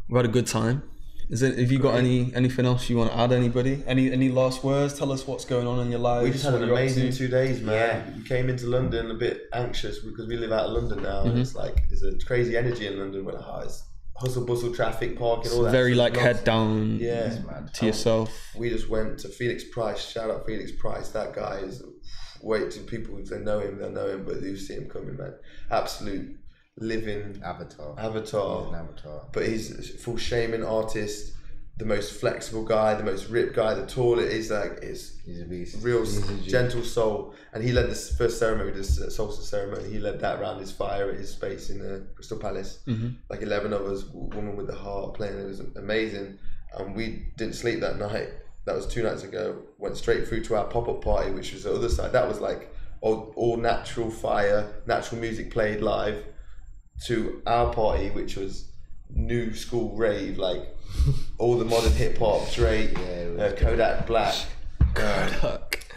we've had a good time. Have you got anything else you want to add? Anybody? Any last words? Tell us what's going on in your life. We just had an amazing 2 days, man. Yeah. We came into London a bit anxious because we live out of London now, and it's like there's a crazy energy in London when it's hustle bustle, traffic, parking, all that. Very like head down to yourself. We just went to Felix Price. Shout out Felix Price. That guy is, wait till people, if they know him, they'll know him, but you see him coming, man. Absolute living avatar. He's an avatar. But he's a full shaman artist, the most flexible guy, the most ripped guy, the tallest. He's a beast. Real gentle soul. And he led this first ceremony, this solstice ceremony. He led that around his fire at his space in the Crystal Palace. Like 11 of us, woman with the heart playing. It was amazing. And we didn't sleep that night. That was 2 nights ago. Went straight through to our pop-up party, which was the other side. That was like all natural fire, natural music played live, to our party, which was new school rave, like all the modern hip hop, Drake, Kodak Black.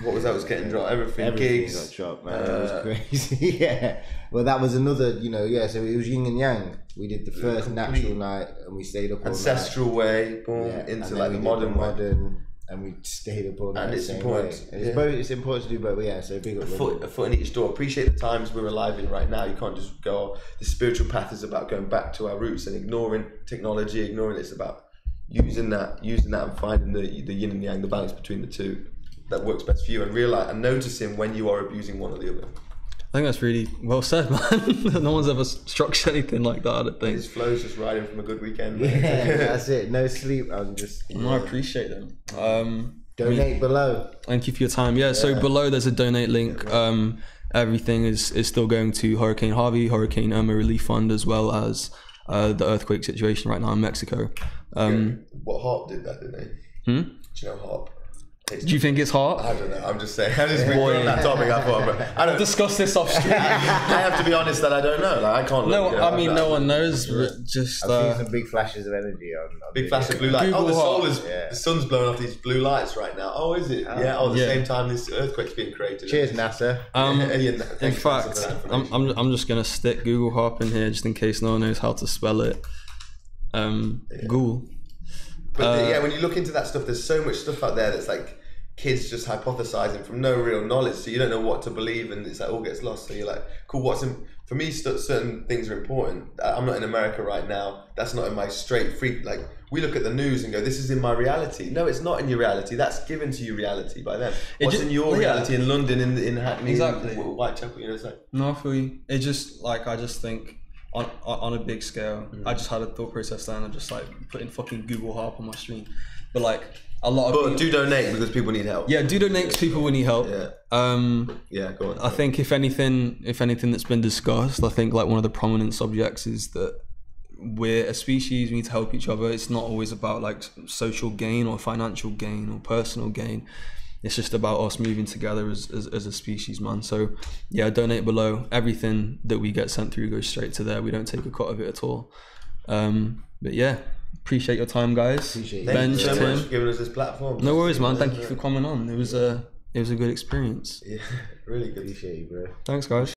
What was that? Was getting dropped. Everything gigs got dropped, man. It was crazy. Yeah. Well, that was another, so it was yin and yang. We did the first natural night and we stayed up all ancestral night. Way, boom, into like the modern, and we stayed up all night. And it's important. It's important to do both. Yeah, so big up. A foot in each door. Appreciate the times we're alive in right now. You can't just go. The spiritual path is about going back to our roots and ignoring technology. It's about using that and finding the yin and yang, the balance between the two that works best for you, and realize and noticing when you are abusing one or the other. I think that's really well said, man. No one's ever structured anything like that, I don't think. His flow's just riding from a good weekend. Yeah, that's it. No sleep. I appreciate them. Donate below. Thank you for your time. Yeah, so below there's a donate link. Everything is still going to Hurricane Harvey, Hurricane Irma Relief Fund, as well as the earthquake situation right now in Mexico. What Harp did that, didn't they? Do you know Harp? Do you think it's hot? I don't know. I'm just saying. I just on that topic. I thought, I don't discuss this off stream. I have to be honest that I don't know. Like, I can't. No one knows. Just I've seen some big flashes of energy on big flash of blue light. The sun's blowing off these blue lights right now. Oh, is it? At the same time this earthquake's being created. Cheers, NASA. In fact, I'm just gonna stick Google Harp in here just in case no one knows how to spell it. Google. But when you look into that stuff, there's so much stuff out there that's like kids just hypothesizing from no real knowledge, so you don't know what to believe, and it's like all gets lost. So you're like, cool, for me, certain things are important. I'm not in America right now. That's not in my straight free. Like, we look at the news and go, this is in my reality. No, it's not in your reality. That's given to you reality by them. What's in your reality in London, in Hackney, exactly. in Whitechapel, you know, it's like. No, I feel you. It just, like, I just think on a big scale, I just had a thought process there, and I just like put in fucking Google Harp on my stream. But like, a lot of people do donate because people need help. Yeah, do donate because people will need help. Yeah. Yeah, go on. I think if anything that's been discussed, I think like one of the prominent subjects is that we're a species, we need to help each other. It's not always about like social gain or financial gain or personal gain. It's just about us moving together as a species, man. So yeah, donate below. Everything that we get sent through goes straight to there. We don't take a cut of it at all. But yeah, appreciate your time, guys. Appreciate Benj, you so much for giving us this platform. No worries, man. Thank you for coming on. It was a good experience. Yeah, really good. Appreciate you, bro. Thanks, guys.